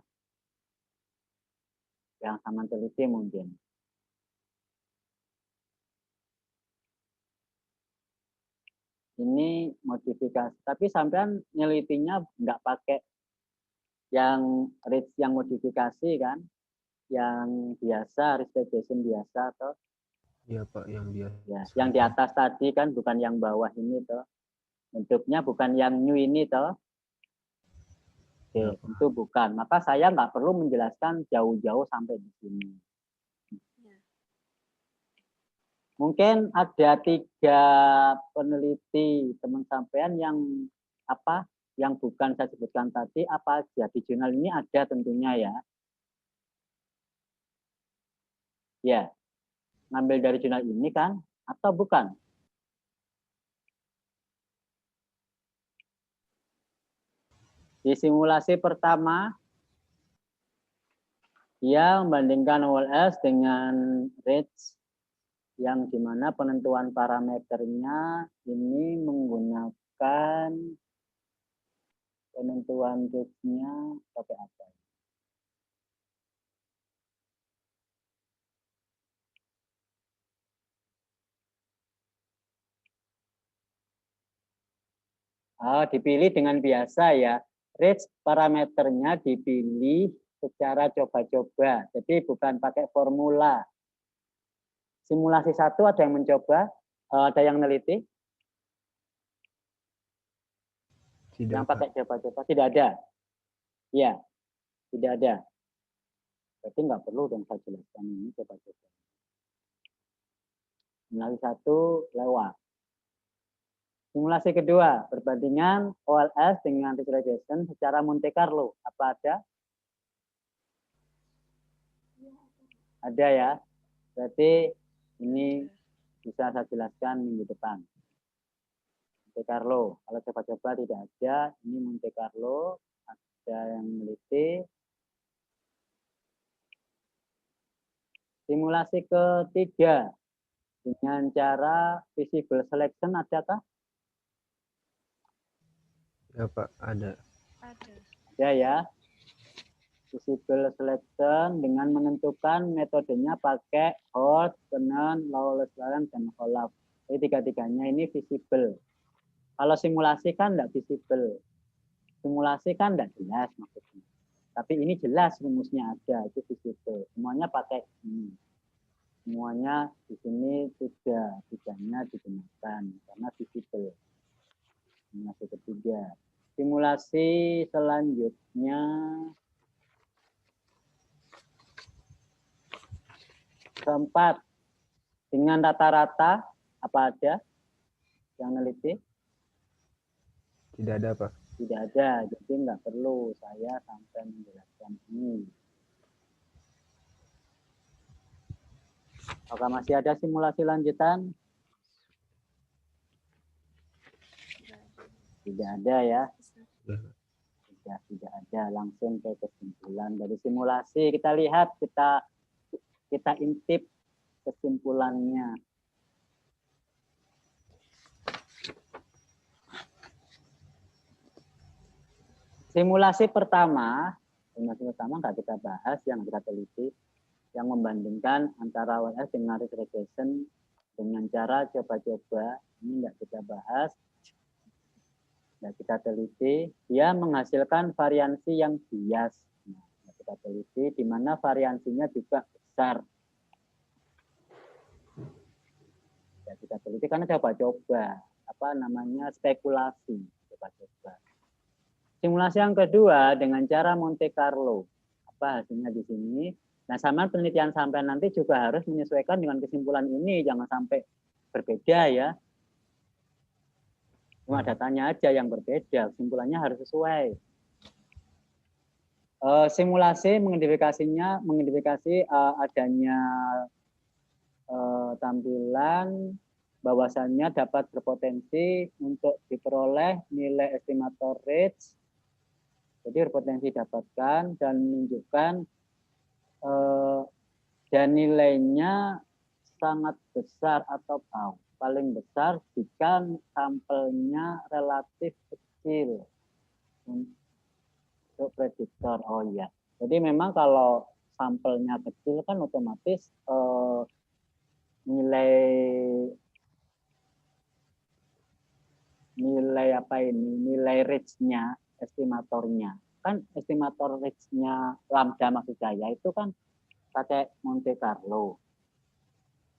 yang sama teliti mungkin. Ini modifikasi, tapi sampean nelitinya nggak pakai yang risk yang modifikasi kan? Yang biasa, risk regression biasa atau Iya Pak, yang biasa. ya, yang di atas tadi kan, bukan yang bawah ini toh. Bentuknya bukan yang new ini toh. Oke, Ya, Pak. itu bukan. Maka saya nggak perlu menjelaskan jauh-jauh sampai di sini. Mungkin ada 3 peneliti teman sampean yang apa? Yang bukan saya sebutkan tadi, apa aja di jurnal ini ada tentunya ya. Ya, ngambil dari jurnal ini kan, atau bukan? Di simulasi pertama, dia membandingkan OLS dengan rates yang dimana penentuan parameternya ini menggunakan penentuan rates-nya pakai apa? Dipilih dengan biasa ya. Range parameternya dipilih secara coba-coba. Jadi bukan pakai formula. Simulasi 1 ada yang mencoba, ada yang neliti? Tidak, Yang Pak. pakai coba-coba? Tidak ada. Iya, tidak ada. Berarti nggak perlu dong saya jelaskan ini coba-coba. Simulasi 1 lewat. Simulasi kedua, perbandingan OLS dengan risk regression secara Monte Carlo. Apa ada? Ada ya. Berarti ini bisa saya jelaskan minggu depan. Monte Carlo. Kalau coba-coba tidak ada, ini Monte Carlo. Ada yang meliti. Simulasi ketiga, dengan cara visible selection adakah? Ya Pak, ada. Ada. Ada ya. Visible selection dengan menentukan metodenya pakai Holt, Cannon, Lawless-Lawrence, dan Olaf. Jadi 3-3-nya ini visible. Kalau simulasi kan tidak visible. Simulasi kan tidak jelas maksudnya. Tapi ini jelas rumusnya ada, itu visible. Semuanya pakai ini. Semuanya di sini sudah 3-nya digunakan karena visible. Simulasi ketiga. Simulasi selanjutnya keempat, dengan rata-rata apa ada yang neliti? Tidak ada Pak. Tidak ada, jadi nggak perlu saya sampai menjelaskan ini. Apakah masih ada simulasi lanjutan? Tidak ada ya. Tidak ada, langsung ke kesimpulan dari simulasi. Kita lihat, kita intip kesimpulannya. Simulasi pertama nggak kita bahas, yang kita teliti, yang membandingkan antara OLS dengan risk regression dengan cara coba-coba. Ini nggak kita bahas. Nah, kita teliti, dia menghasilkan variansi yang bias. Nah, kita teliti, di mana variansinya juga besar. Ya, kita teliti karena coba-coba, spekulasi, coba-coba. Simulasi yang kedua dengan cara Monte Carlo. Apa hasilnya di sini? Nah, sama penelitian sampai nanti juga harus menyesuaikan dengan kesimpulan ini, jangan sampai berbeda ya. Cuma datanya aja yang berbeda, kesimpulannya harus sesuai. Simulasi mengidentifikasi adanya tampilan bahwasannya dapat berpotensi untuk diperoleh nilai estimator range. Jadi berpotensi didapatkan dan menunjukkan dan nilainya sangat besar atau paling besar jika sampelnya relatif kecil untuk prediktor. Oh iya, jadi memang kalau sampelnya kecil kan otomatis nilai range-nya, estimatornya kan estimator range-nya lambda maksud saya itu kan pakai Monte Carlo.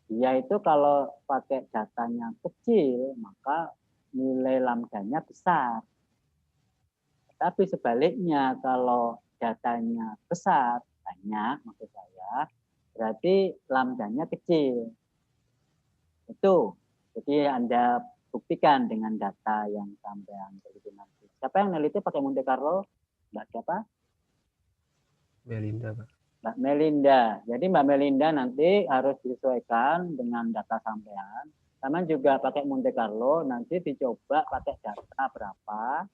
Dia itu kalau pakai datanya kecil maka nilai lambdanya besar. Tapi sebaliknya kalau datanya besar, banyak maksud saya, berarti lambdanya kecil. Itu. Jadi Anda buktikan dengan data yang sampean teliti nanti. Siapa yang neliti pakai Monte Carlo? Mbak siapa? Melinda, Pak. Mbak Melinda. Jadi Mbak Melinda nanti harus disesuaikan dengan data sampean. Sama juga pakai Monte Carlo, nanti dicoba pakai data berapa,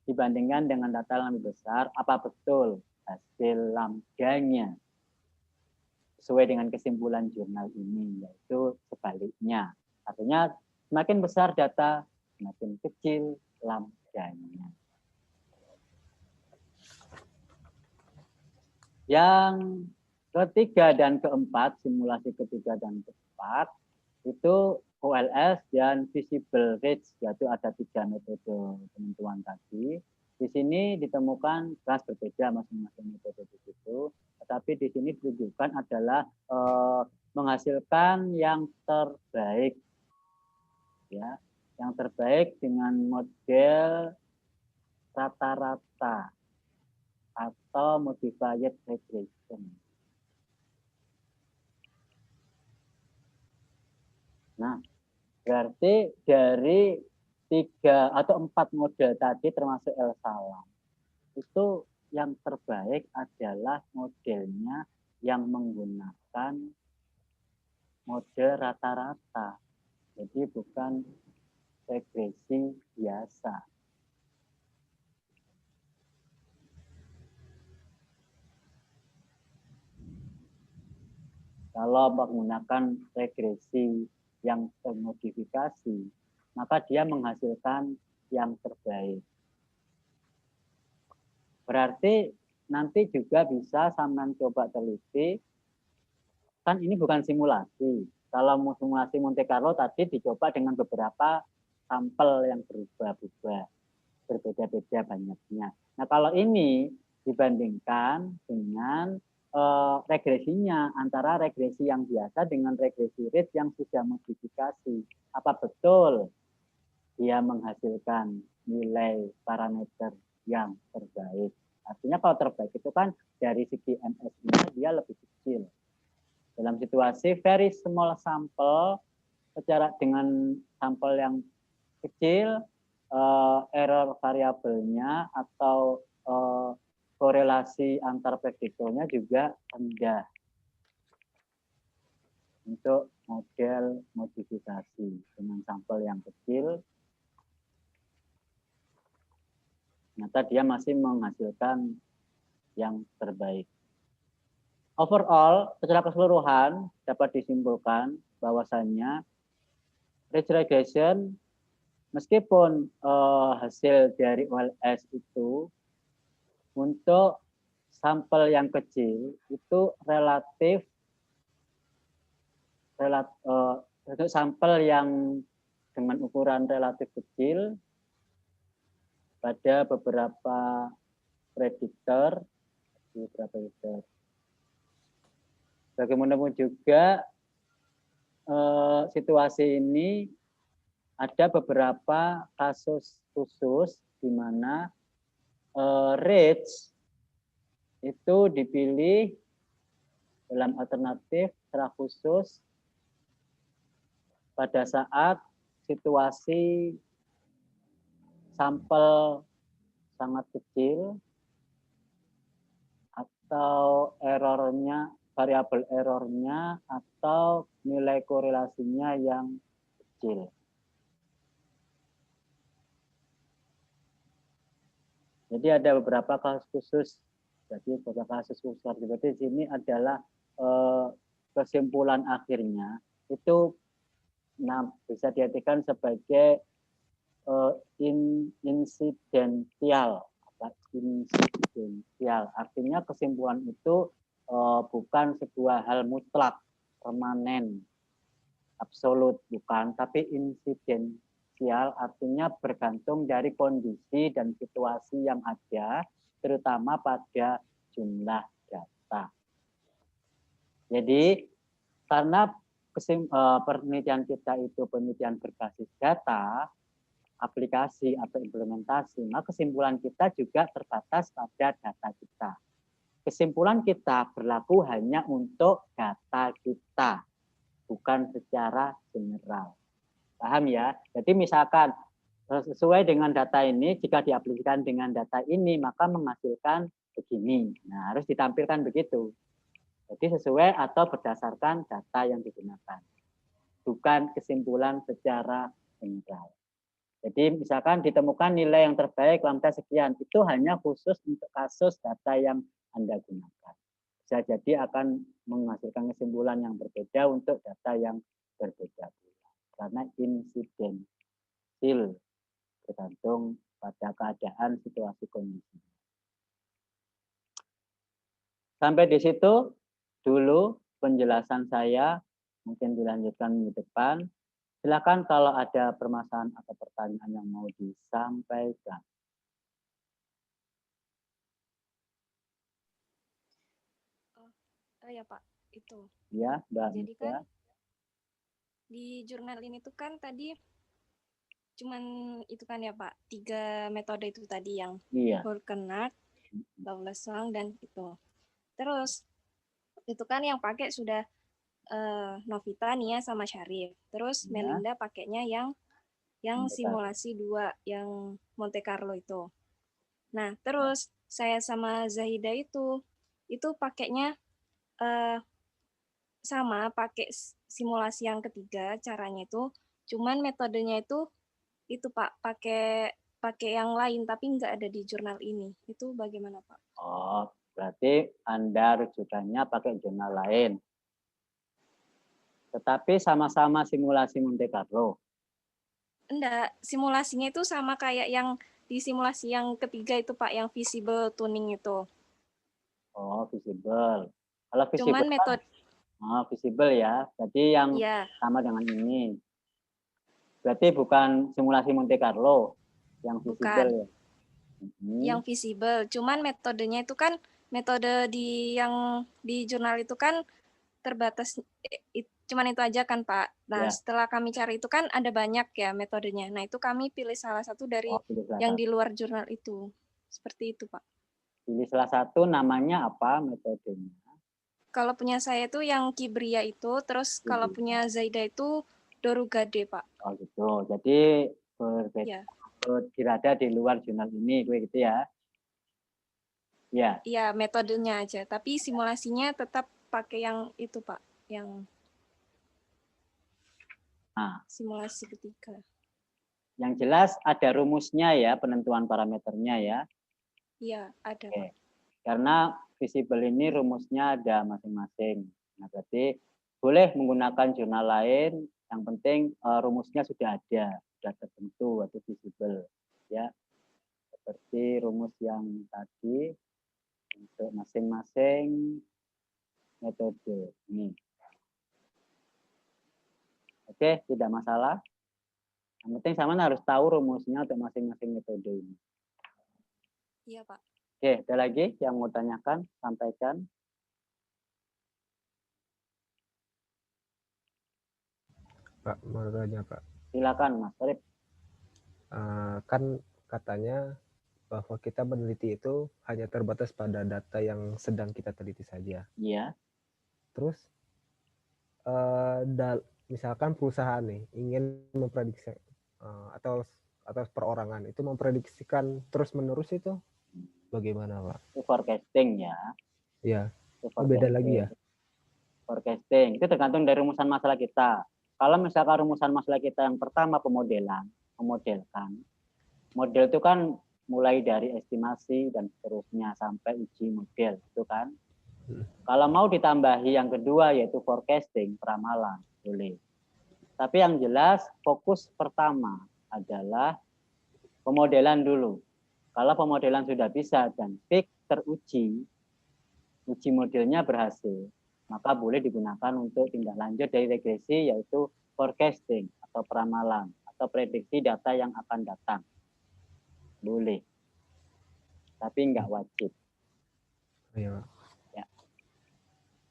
dibandingkan dengan data yang lebih besar, apa betul hasil lambdanya sesuai dengan kesimpulan jurnal ini, yaitu sebaliknya. Artinya semakin besar data, semakin kecil lambdanya. Yang ketiga dan keempat, simulasi ketiga dan keempat, itu OLS dan visible range, yaitu ada 3 metode penentuan tadi. Di sini ditemukan kelas berbeda masing-masing metode di situ, tetapi di sini ditunjukkan adalah menghasilkan yang terbaik, ya, yang terbaik dengan model rata-rata atau modified regression. Nah, berarti dari 3 atau 4 model tadi termasuk El Salam, itu yang terbaik adalah modelnya yang menggunakan model rata-rata. Jadi bukan regresi biasa. Kalau menggunakan regresi yang termodifikasi, maka dia menghasilkan yang terbaik. Berarti nanti juga bisa sampean coba teliti, kan ini bukan simulasi. Kalau mau simulasi Monte Carlo tadi dicoba dengan beberapa sampel yang berubah-ubah, berbeda-beda banyaknya. Nah kalau ini dibandingkan dengan regresinya antara regresi yang biasa dengan regresi rate yang sudah modifikasi. Apa betul dia menghasilkan nilai parameter yang terbaik? Artinya kalau terbaik itu kan dari segi MS-nya dia lebih kecil. Dalam situasi very small sample, secara dengan sampel yang kecil, error variabelnya atau korelasi antar prediktornya juga rendah untuk model modifikasi dengan sampel yang kecil. Ternyata dia masih menghasilkan yang terbaik. Overall, secara keseluruhan dapat disimpulkan bahwasannya ridge regression meskipun hasil dari OLS itu untuk sampel yang kecil itu relatif untuk sampel yang dengan ukuran relatif kecil pada beberapa prediktor. Bagaimanapun juga situasi ini ada beberapa kasus khusus di mana range itu dipilih dalam alternatif secara khusus pada saat situasi sampel sangat kecil atau errornya, variabel errornya, atau nilai korelasinya yang kecil. Jadi ada beberapa kasus khusus. Jadi beberapa kasus khusus. Jadi di sini adalah kesimpulan akhirnya itu bisa diartikan sebagai insidensial. Artinya kesimpulan itu bukan sebuah hal mutlak, permanen, absolut, bukan, tapi insidensial artinya bergantung dari kondisi dan situasi yang ada, terutama pada jumlah data. Jadi karena penelitian kita itu penelitian berbasis data, aplikasi atau implementasi, maka kesimpulan kita juga terbatas pada data kita. Kesimpulan kita berlaku hanya untuk data kita, bukan secara general. Paham ya? Jadi misalkan sesuai dengan data ini, jika diaplikasikan dengan data ini, maka menghasilkan begini. Nah, harus ditampilkan begitu. Jadi sesuai atau berdasarkan data yang digunakan. Bukan kesimpulan secara general. Jadi misalkan ditemukan nilai yang terbaik lambda sekian, itu hanya khusus untuk kasus data yang Anda gunakan. Bisa jadi akan menghasilkan kesimpulan yang berbeda untuk data yang berbeda pula. Karena insidensial, tergantung pada keadaan situasi kondisi. Sampai di situ dulu penjelasan saya, mungkin dilanjutkan minggu depan. Silakan kalau ada permasalahan atau pertanyaan yang mau disampaikan. Ya Pak, itu. Ya, Mbak. Jadi kan di jurnal ini tuh kan tadi cuman itu kan ya Pak, 3 metode itu tadi yang Burkhardt, Lawless-Wang, dan itu. Terus itu kan yang pakai sudah Novita, Nia, sama Syarif. Terus Melinda pakainya yang simulasi 2, yang Monte Carlo itu. Nah, terus saya sama Zahida itu pakainya sama, pakai simulasi yang ketiga, caranya itu. Cuman metodenya itu Pak, pakai yang lain, tapi nggak ada di jurnal ini. Itu bagaimana Pak? Oh, berarti Anda rujukannya pakai jurnal lain. Tetapi sama-sama simulasi Monte Carlo. Enggak, simulasinya itu sama kayak yang di simulasi yang ketiga itu Pak, yang visible tuning itu. Oh, visible. Kalau visible, cuman metode visible ya. Jadi yang sama dengan ini. Berarti bukan simulasi Monte Carlo yang visible. Bukan. Ya. Yang visible, cuman metodenya itu kan metode yang di jurnal itu kan terbatas, cuman itu aja kan Pak. Nah, setelah kami cari itu kan ada banyak ya metodenya. Nah, itu kami pilih salah satu dari yang di luar jurnal itu. Seperti itu Pak. Pilih salah satu, namanya apa metodenya? Kalau punya saya itu yang Kibria itu, terus kalau punya Zaida itu Dorugade Pak. Oh gitu, jadi berbeda, berada di luar jurnal ini, gitu ya? Ya. Iya, metodenya aja, tapi simulasinya tetap pakai yang itu Pak, yang simulasi ketiga. Yang jelas ada rumusnya ya, penentuan parameternya ya. Iya, ada Pak. Karena visible ini rumusnya ada masing-masing. Nah, berarti boleh menggunakan jurnal lain, yang penting rumusnya sudah ada, sudah tertentu atau visible ya. Seperti rumus yang tadi untuk masing-masing metode ini. Oke, tidak masalah. Yang penting sama harus tahu rumusnya untuk masing-masing metode ini. Iya, Pak. Oke, ada lagi yang mau tanyakan? Sampaikan. Pak, mau tanya Pak. Silakan Mas Arif. Kan katanya bahwa kita meneliti itu hanya terbatas pada data yang sedang kita teliti saja. Iya. Terus misalkan perusahaan nih ingin memprediksi atau perorangan itu memprediksikan terus-menerus itu bagaimana Pak? Itu forecasting ya. Ya, Itu beda lagi ya. Forecasting itu tergantung dari rumusan masalah kita. Kalau misalkan rumusan masalah kita yang pertama pemodelan, memodelkan. Model itu kan mulai dari estimasi dan seterusnya sampai uji model, itu kan. Kalau mau ditambahi yang kedua yaitu forecasting, peramalan, boleh. Tapi yang jelas fokus pertama adalah pemodelan dulu. Kalau pemodelan sudah bisa dan fix teruji, uji modelnya berhasil, maka boleh digunakan untuk tindak lanjut dari regresi yaitu forecasting atau peramalan atau prediksi data yang akan datang. Boleh. Tapi enggak wajib. Ya. Ya.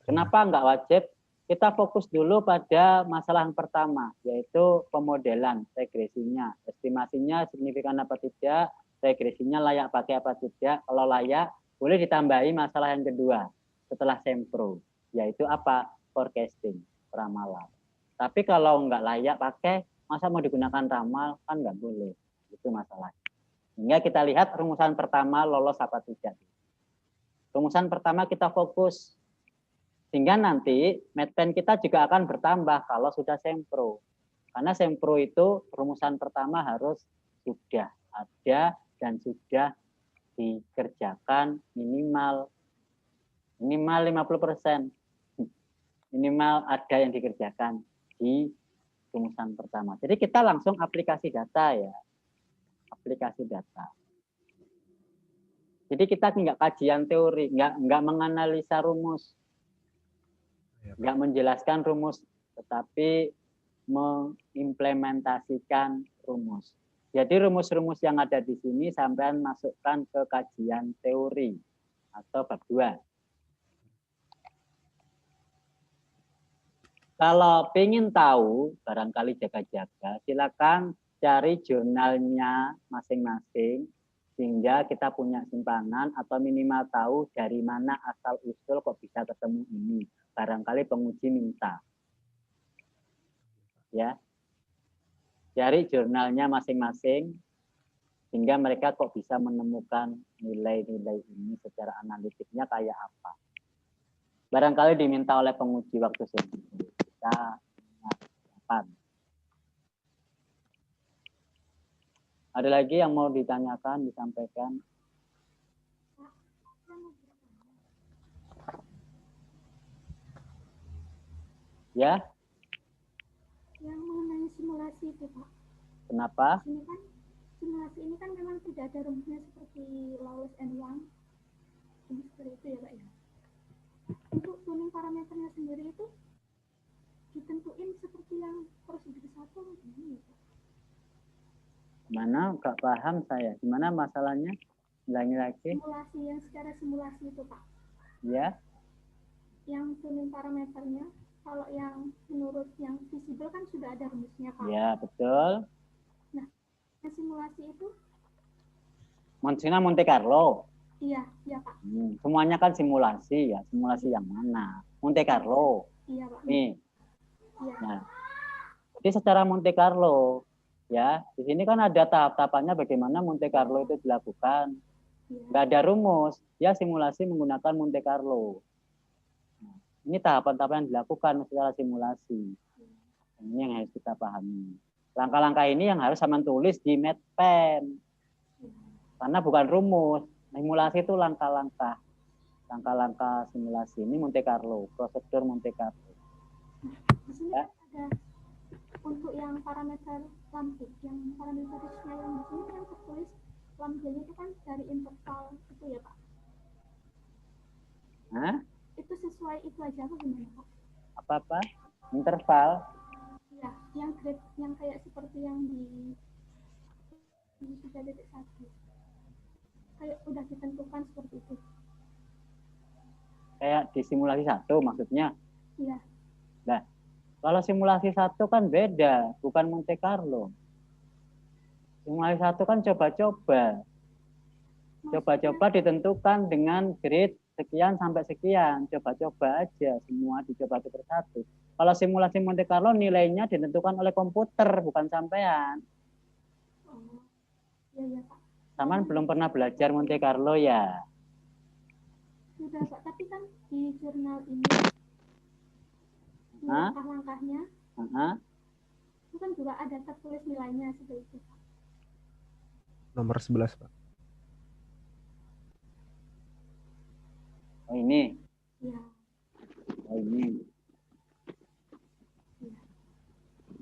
Kenapa enggak wajib? Kita fokus dulu pada masalah yang pertama, yaitu pemodelan, regresinya, estimasinya signifikan apa tidak, regresinya layak pakai apa tidak. Kalau layak, boleh ditambahi masalah yang kedua setelah sempro, yaitu apa? Forecasting, ramalan. Tapi kalau nggak layak pakai, masa mau digunakan ramal? Kan nggak boleh. Itu masalahnya. Hingga kita lihat rumusan pertama lolos apa tidak. Rumusan pertama kita fokus. Sehingga nanti medpen kita juga akan bertambah kalau sudah sempro. Karena sempro itu rumusan pertama harus sudah ada dan sudah dikerjakan minimal 50%. Minimal ada yang dikerjakan di rumusan pertama. Jadi kita langsung aplikasi data ya. Aplikasi data. Jadi kita nggak kajian teori, nggak menganalisa rumus. Nggak menjelaskan rumus, tetapi mengimplementasikan rumus. Jadi rumus-rumus yang ada di sini sampean masukkan ke kajian teori atau bab 2. Kalau ingin tahu, barangkali jaga-jaga, silakan cari jurnalnya masing-masing, sehingga kita punya simpanan atau minimal tahu dari mana asal-usul kok bisa ketemu ini. Barangkali penguji minta. Ya. Cari jurnalnya masing-masing, sehingga mereka kok bisa menemukan nilai-nilai ini secara analitiknya kayak apa. Barangkali diminta oleh penguji waktu segitu. Kita dapat. Ada lagi yang mau ditanyakan, disampaikan? Ya? Yang mengenai simulasi itu, Pak. Kenapa? Ini kan simulasi ini kan memang tidak ada rumusnya seperti Lawless and Young. Ini seperti itu ya, Pak ya. Untuk tuning parameternya sendiri itu ditentuin seperti yang prosedur 1 ini, Pak. Mana nggak paham saya. Gimana masalahnya? Ulangi lagi. Simulasi yang secara simulasi itu, Pak. Ya. Yang tuning parameternya, kalau yang menurut yang visible kan sudah ada rumusnya, Pak. Ya, betul. Nah, yang simulasi itu? Maksudnya Monte Carlo. Iya, iya, Pak. Semuanya kan simulasi ya. Simulasi yang mana? Monte Carlo. Iya, Pak. Nih. Iya. Nah, jadi secara Monte Carlo, ya, di sini kan ada tahap-tahapannya bagaimana Monte Carlo itu dilakukan. Nggak ada rumus, ya simulasi menggunakan Monte Carlo. Nah, ini tahapan-tahapan yang dilakukan secara simulasi. Ini yang harus kita pahami. Langkah-langkah ini yang harus sama tulis di medpen. Karena bukan rumus. Simulasi itu langkah-langkah. Langkah-langkah simulasi ini Monte Carlo, prosedur Monte Carlo. Di sini Ya. ada untuk yang parameter lampu, yang parameterisnya yang di sini yang tertulis lampunya itu kan dari interval itu ya, Pak. Hah? Itu sesuai itu aja apa gimana, Pak? Apa-apa? Interval? Iya, yang grade yang kayak seperti yang di 3.1. Kayak udah ditentukan seperti itu. Kayak di simulasi 1 maksudnya? Iya. Nah, kalau simulasi 1 kan beda, bukan Monte Carlo. Simulasi 1 kan coba-coba. Coba-coba ditentukan dengan grade sekian sampai sekian. Coba-coba aja, semua dicoba satu persatu. Kalau simulasi Monte Carlo nilainya ditentukan oleh komputer, bukan sampean. Oh, iya, Pak. Saman belum pernah belajar Monte Carlo ya? Sudah Pak, tapi kan di jurnal ini langkah-langkahnya itu kan juga ada tertulis nilainya seperti itu Pak. Nomor 11 Pak. Oh ini. Ya. Oh ini. Ya.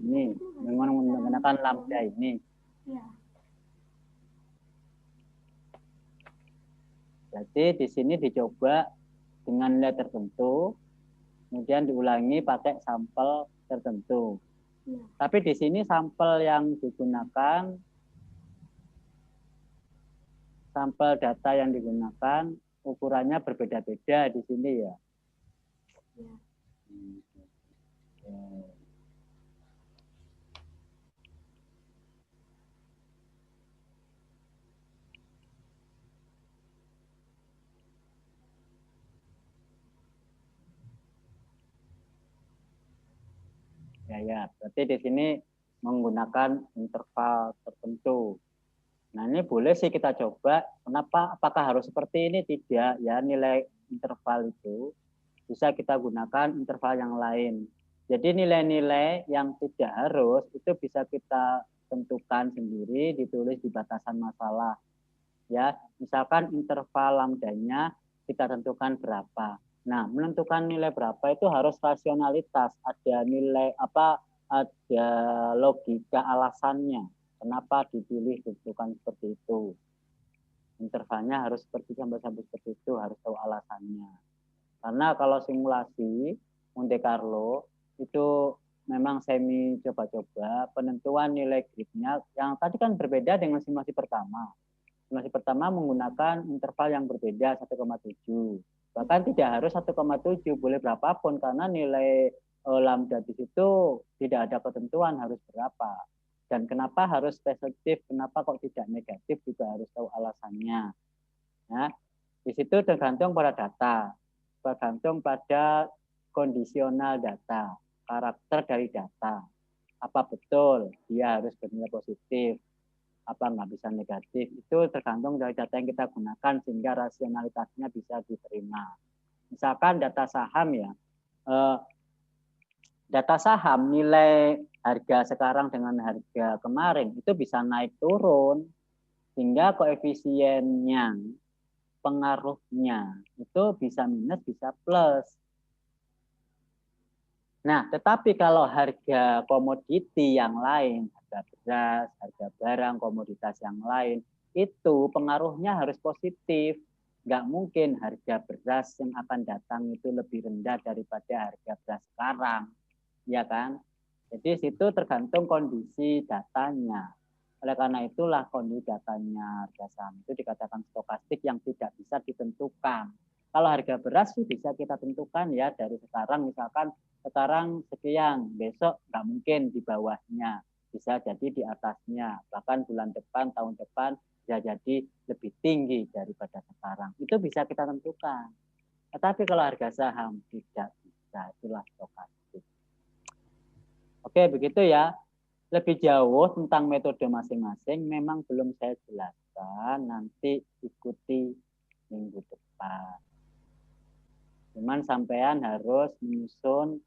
Ini memang menggunakan lambda ini. Ya. Jadi di sini dicoba dengan nilai tertentu, kemudian diulangi pakai sampel tertentu. Ya. Tapi di sini sampel yang digunakan, sampel data yang digunakan ukurannya berbeda-beda di sini ya. Ya. Ya, berarti di sini menggunakan interval tertentu. Nah, ini boleh sih kita coba. Kenapa? Apakah harus seperti ini? Tidak. Ya, nilai interval itu bisa kita gunakan interval yang lain. Jadi nilai-nilai yang tidak harus itu bisa kita tentukan sendiri, ditulis di batasan masalah. Ya, misalkan interval lambdanya kita tentukan berapa. Nah, menentukan nilai berapa itu harus rasionalitas, ada nilai apa, ada logika alasannya. Kenapa dipilih tentukan seperti itu? Intervalnya harus sampai seperti itu, harus tahu alasannya. Karena kalau simulasi Monte Carlo itu memang semi coba-coba, penentuan nilai gridnya yang tadi kan berbeda dengan simulasi pertama. Simulasi pertama menggunakan interval yang berbeda 1,7. Bahkan tidak harus 1,7, boleh berapapun karena nilai lambda di situ tidak ada ketentuan harus berapa. Dan kenapa harus positif, kenapa kok tidak negatif juga harus tahu alasannya. Ya, di situ tergantung pada data, tergantung pada kondisional data, karakter dari data. Apa betul dia harus bernilai positif, apa nggak bisa negatif, itu tergantung dari data yang kita gunakan sehingga rasionalitasnya bisa diterima. Misalkan data saham ya, data saham nilai harga sekarang dengan harga kemarin itu bisa naik turun sehingga koefisiennya, pengaruhnya itu bisa minus bisa plus. Nah, tetapi kalau harga komoditi yang lain, harga beras, harga barang, komoditas yang lain, itu pengaruhnya harus positif. Nggak mungkin harga beras yang akan datang itu lebih rendah daripada harga beras sekarang. Ya kan? Jadi situ tergantung kondisi datanya. Oleh karena itulah kondisi datanya harga saham itu dikatakan stokastik yang tidak bisa ditentukan. Kalau harga beras sih bisa kita tentukan ya dari sekarang, misalkan sekarang sekian, besok nggak mungkin di bawahnya, bisa jadi di atasnya, bahkan bulan depan, tahun depan bisa jadi lebih tinggi daripada sekarang. Itu bisa kita tentukan. Tetapi kalau harga saham tidak bisa, itulah stokastik. Oke, begitu ya. Lebih jauh tentang metode masing-masing memang belum saya jelaskan, nanti ikuti minggu depan. Cuman sampean harus menyusun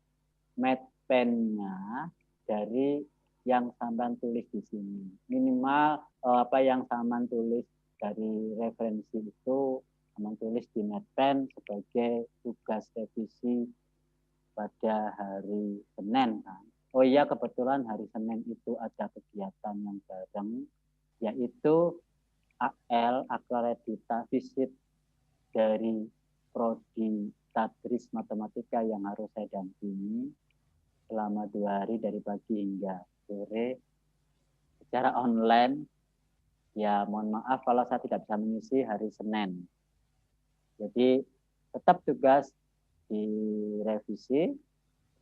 matpen-nya dari yang sampean tulis di sini. Minimal apa yang sampean tulis dari referensi itu sampean tulis di matpen sebagai tugas revisi pada hari Senin kan. Oh iya, kebetulan hari Senin itu ada kegiatan yang bareng, yaitu AL, akredita visit dari Prodi Tadris Matematika yang harus saya dampingi selama 2 hari dari pagi hingga sore secara online. Ya mohon maaf kalau saya tidak bisa mengisi hari Senin. Jadi tetap tugas direvisi,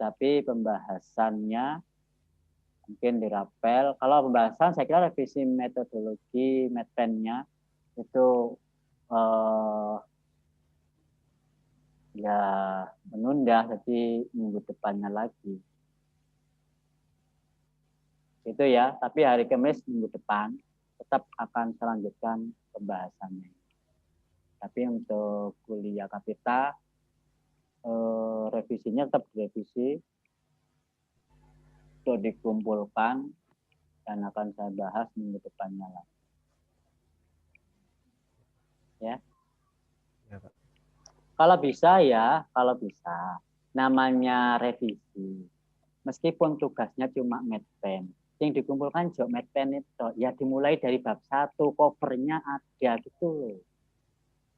tapi pembahasannya mungkin dirapel. Kalau pembahasan saya kira revisi metodologi matpen-nya itu ya menunda, jadi minggu depannya lagi. Itu ya, tapi hari Kamis minggu depan tetap akan saya lanjutkan pembahasannya. Tapi untuk kuliah Kapita, revisinya tetap direvisi, untuk dikumpulkan, dan akan saya bahas minggu depannya lah. Ya. Ya, Pak. Kalau bisa, namanya revisi. Meskipun tugasnya cuma medpen, yang dikumpulkan jok medpen itu, ya dimulai dari bab 1, covernya ada gitu loh.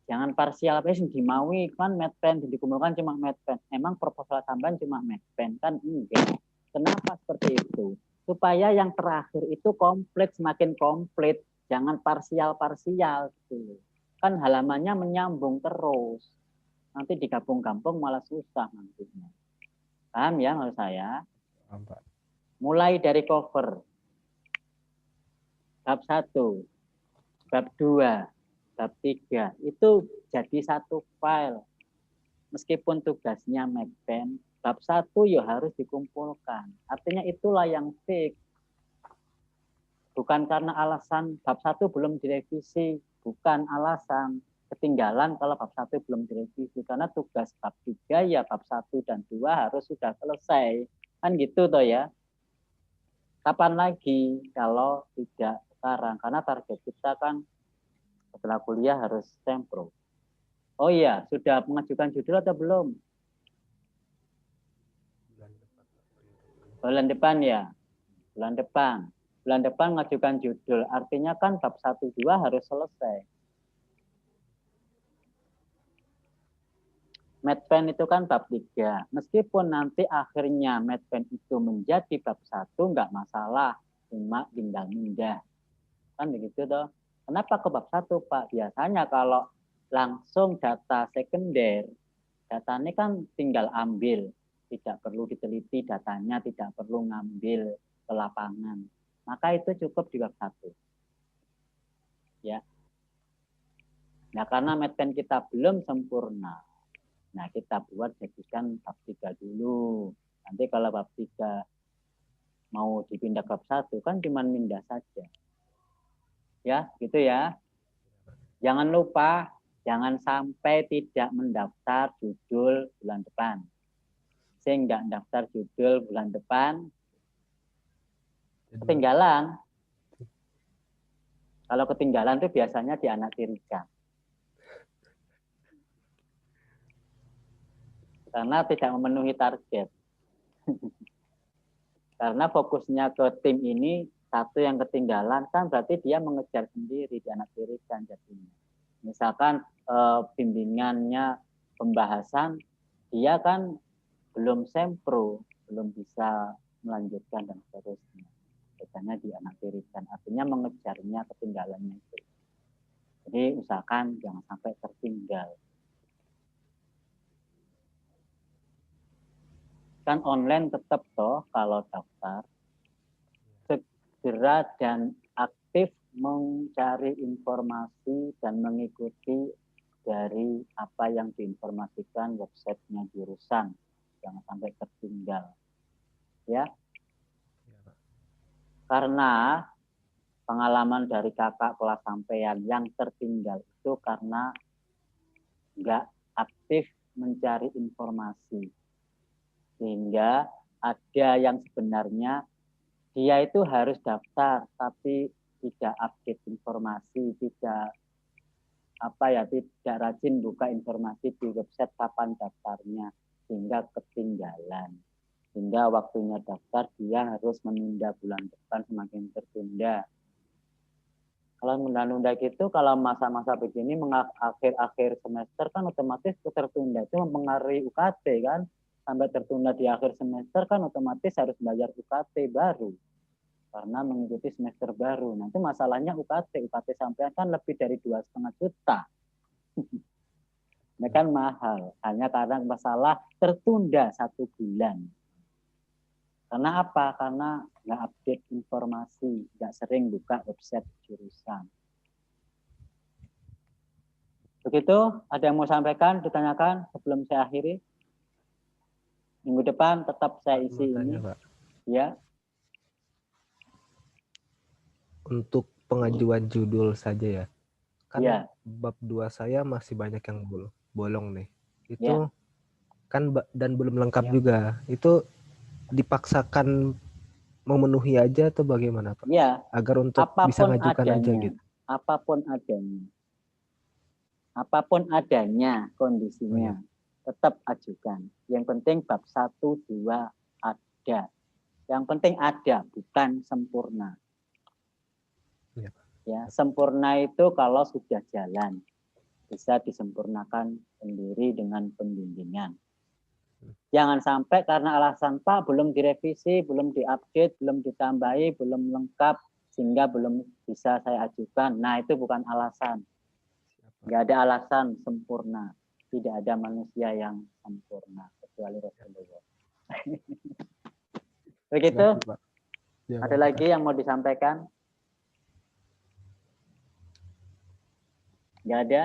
Jangan parsial, apa sih dimaui kan medpen, dikumpulkan cuma medpen. Emang proposal tambahan cuma medpen kan? Enggak. Kenapa seperti itu? Supaya yang terakhir itu komplit, semakin komplit. Jangan parsial-parsial gitu. Kan halamannya menyambung terus. Nanti digabung-gabung malah susah nantinya. Paham ya maksud saya? Paham, Pak. Mulai dari cover. Bab 1, bab 2, bab 3. Itu jadi satu file. Meskipun tugasnya medpen, bab 1 ya harus dikumpulkan. Artinya itulah yang fix. Bukan karena alasan bab 1 belum direvisi. Bukan alasan ketinggalan kalau bab 1 belum direvisi. Karena tugas bab 3 ya bab 1 dan 2 harus sudah selesai. Kan gitu toh ya. Kapan lagi kalau tidak sekarang? Karena target kita kan setelah kuliah harus sempro. Oh iya, sudah mengajukan judul atau belum? Bulan depan ya. Bulan depan. Bulan depan mengajukan judul. Artinya kan bab 1, 2 harus selesai. Medpen itu kan bab 3. Meskipun nanti akhirnya medpen itu menjadi bab 1, nggak masalah. Cuma tinggal mindah. Kan begitu toh. Kenapa ke bab 1, Pak? Biasanya kalau langsung data sekunder, datanya kan tinggal ambil. Tidak perlu diteliti datanya, tidak perlu ngambil ke lapangan. Maka itu cukup di bab 1. Ya. Nah, karena medpen kita belum sempurna. Nah, kita buat jadikan bab 3 dulu. Nanti kalau bab 3 mau dipindah ke bab 1 kan cuma pindah saja. Ya, gitu ya. Jangan lupa, jangan sampai tidak mendaftar judul bulan depan. Sehingga daftar judul bulan depan, ketinggalan. Kalau ketinggalan itu biasanya dianaktirikan. Karena tidak memenuhi target. Karena fokusnya ke tim ini, satu yang ketinggalan, kan berarti dia mengejar sendiri, dianaktirikan jadinya. Misalkan bimbingannya pembahasan, dia kan belum sempro, belum bisa melanjutkan dan seterusnya. Biasanya dianaktirikan, artinya mengejarnya ketinggalannya itu. Jadi usahakan jangan sampai tertinggal. Kan online tetap toh kalau daftar. Segera dan aktif mencari informasi dan mengikuti dari apa yang diinformasikan websitenya jurusan. Jangan sampai tertinggal. Ya. Karena pengalaman dari kakak kelas sampean yang tertinggal itu karena nggak aktif mencari informasi. Sehingga ada yang sebenarnya dia itu harus daftar tapi tidak update informasi, tidak rajin buka informasi di website kapan daftarnya, sehingga ketinggalan. Sehingga waktunya daftar dia harus menunda bulan depan, semakin tertunda. Kalau menunda-nunda gitu, kalau masa-masa begini akhir-akhir semester kan otomatis tertunda, itu mempengaruhi UKT kan. Sampai tertunda di akhir semester kan otomatis harus bayar UKT baru karena mengikuti semester baru. Nanti masalahnya UKT sampean kan lebih dari 2,5 juta. Ini kan mahal, hanya karena masalah tertunda 1 bulan. Karena apa? Karena nggak update informasi, nggak sering buka website jurusan. Begitu, ada yang mau sampaikan, ditanyakan sebelum saya akhiri? Minggu depan tetap saya isi ini. Pak. Ya. Untuk pengajuan judul saja ya. kan Ya. bab 2 saya masih banyak yang bolong nih. Ya. Itu kan dan belum lengkap Ya. juga. Itu dipaksakan memenuhi aja atau bagaimana, Pak? Ya, Agar untuk bisa apapun ngajukan aja adanya, gitu. apapun adanya kondisinya, tetap ajukan. Yang penting bab 1, 2 ada. Yang penting ada, bukan sempurna. Ya, Pak. Ya, sempurna itu kalau sudah jalan, bisa disempurnakan sendiri dengan pembimbingan. Jangan sampai karena alasan Pak belum direvisi, belum diupdate, belum ditambahi, belum lengkap, sehingga belum bisa saya ajukan. Nah, itu bukan alasan. Nggak ada alasan sempurna. Tidak ada manusia yang sempurna, kecuali Rasulullah. Begitu? Pak. Ya, Ada lagi yang mau disampaikan? Nggak ada?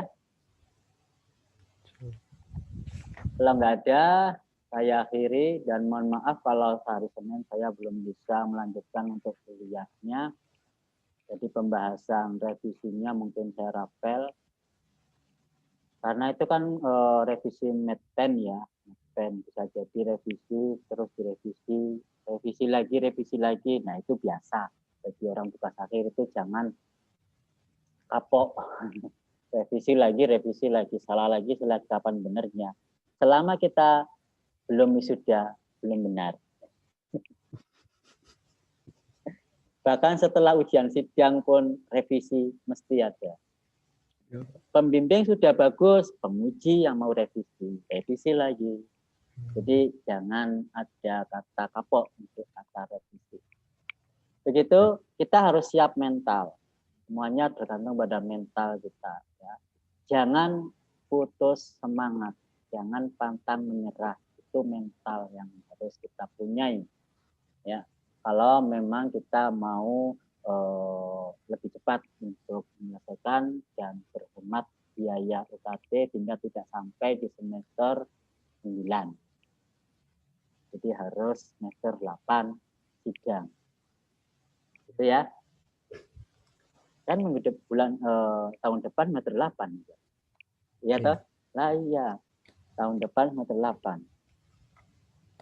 Kalau nggak ada, saya akhiri dan mohon maaf kalau hari Senin saya belum bisa melanjutkan untuk kuliahnya. Jadi pembahasan revisinya mungkin saya rapel. Karena itu kan revisi Medpen ya. Medpen bisa jadi revisi, terus direvisi, revisi lagi. Nah itu biasa. Jadi orang tugas akhir itu jangan kapok. Revisi lagi, salah lagi, kapan benernya. Selama kita belum wisuda, belum benar. Bahkan setelah ujian sidang pun revisi mesti ada. Pembimbing sudah bagus, penguji yang mau revisi lagi. Jadi jangan ada kata kapok untuk kata revisi. Begitu, kita harus siap mental. Semuanya tergantung pada mental kita. Ya. Jangan putus semangat, jangan pantang menyerah. Itu mental yang harus kita punyai. Ya, kalau memang kita mau lebih cepat untuk menyelesaikan dan berhemat biaya UKT hingga tidak sampai di semester 9. Jadi harus semester 8 sidang. Gitu ya. Kan tahun depan semester 8. Iya toh? Lah iya. Tahun depan semester 8.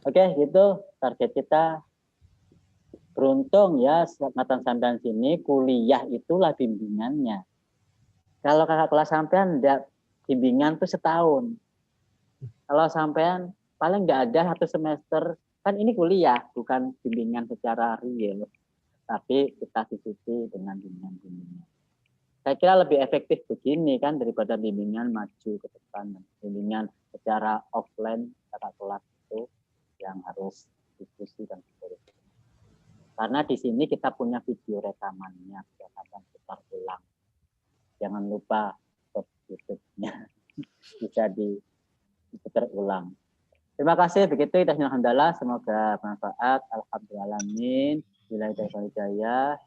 Oke, gitu target kita. Beruntung ya angkatan sampean sini kuliah itulah bimbingannya. Kalau kakak kelas sampean enggak bimbingan tuh setahun. Kalau sampean paling enggak ada 1 semester, kan ini kuliah bukan bimbingan secara real, tapi kita ikuti dengan bimbingan. Saya kira lebih efektif begini kan daripada bimbingan maju ke depan, bimbingan secara offline kakak kelas itu yang harus diskusi dan sebagainya. Karena di sini kita punya video rekamannya, kita akan putar ulang. Jangan lupa YouTube-nya bisa diputar ulang. Terima kasih, begitu. Alhamdulillah, semoga bermanfaat. Alhamdulillah, amin. Bila hidayah.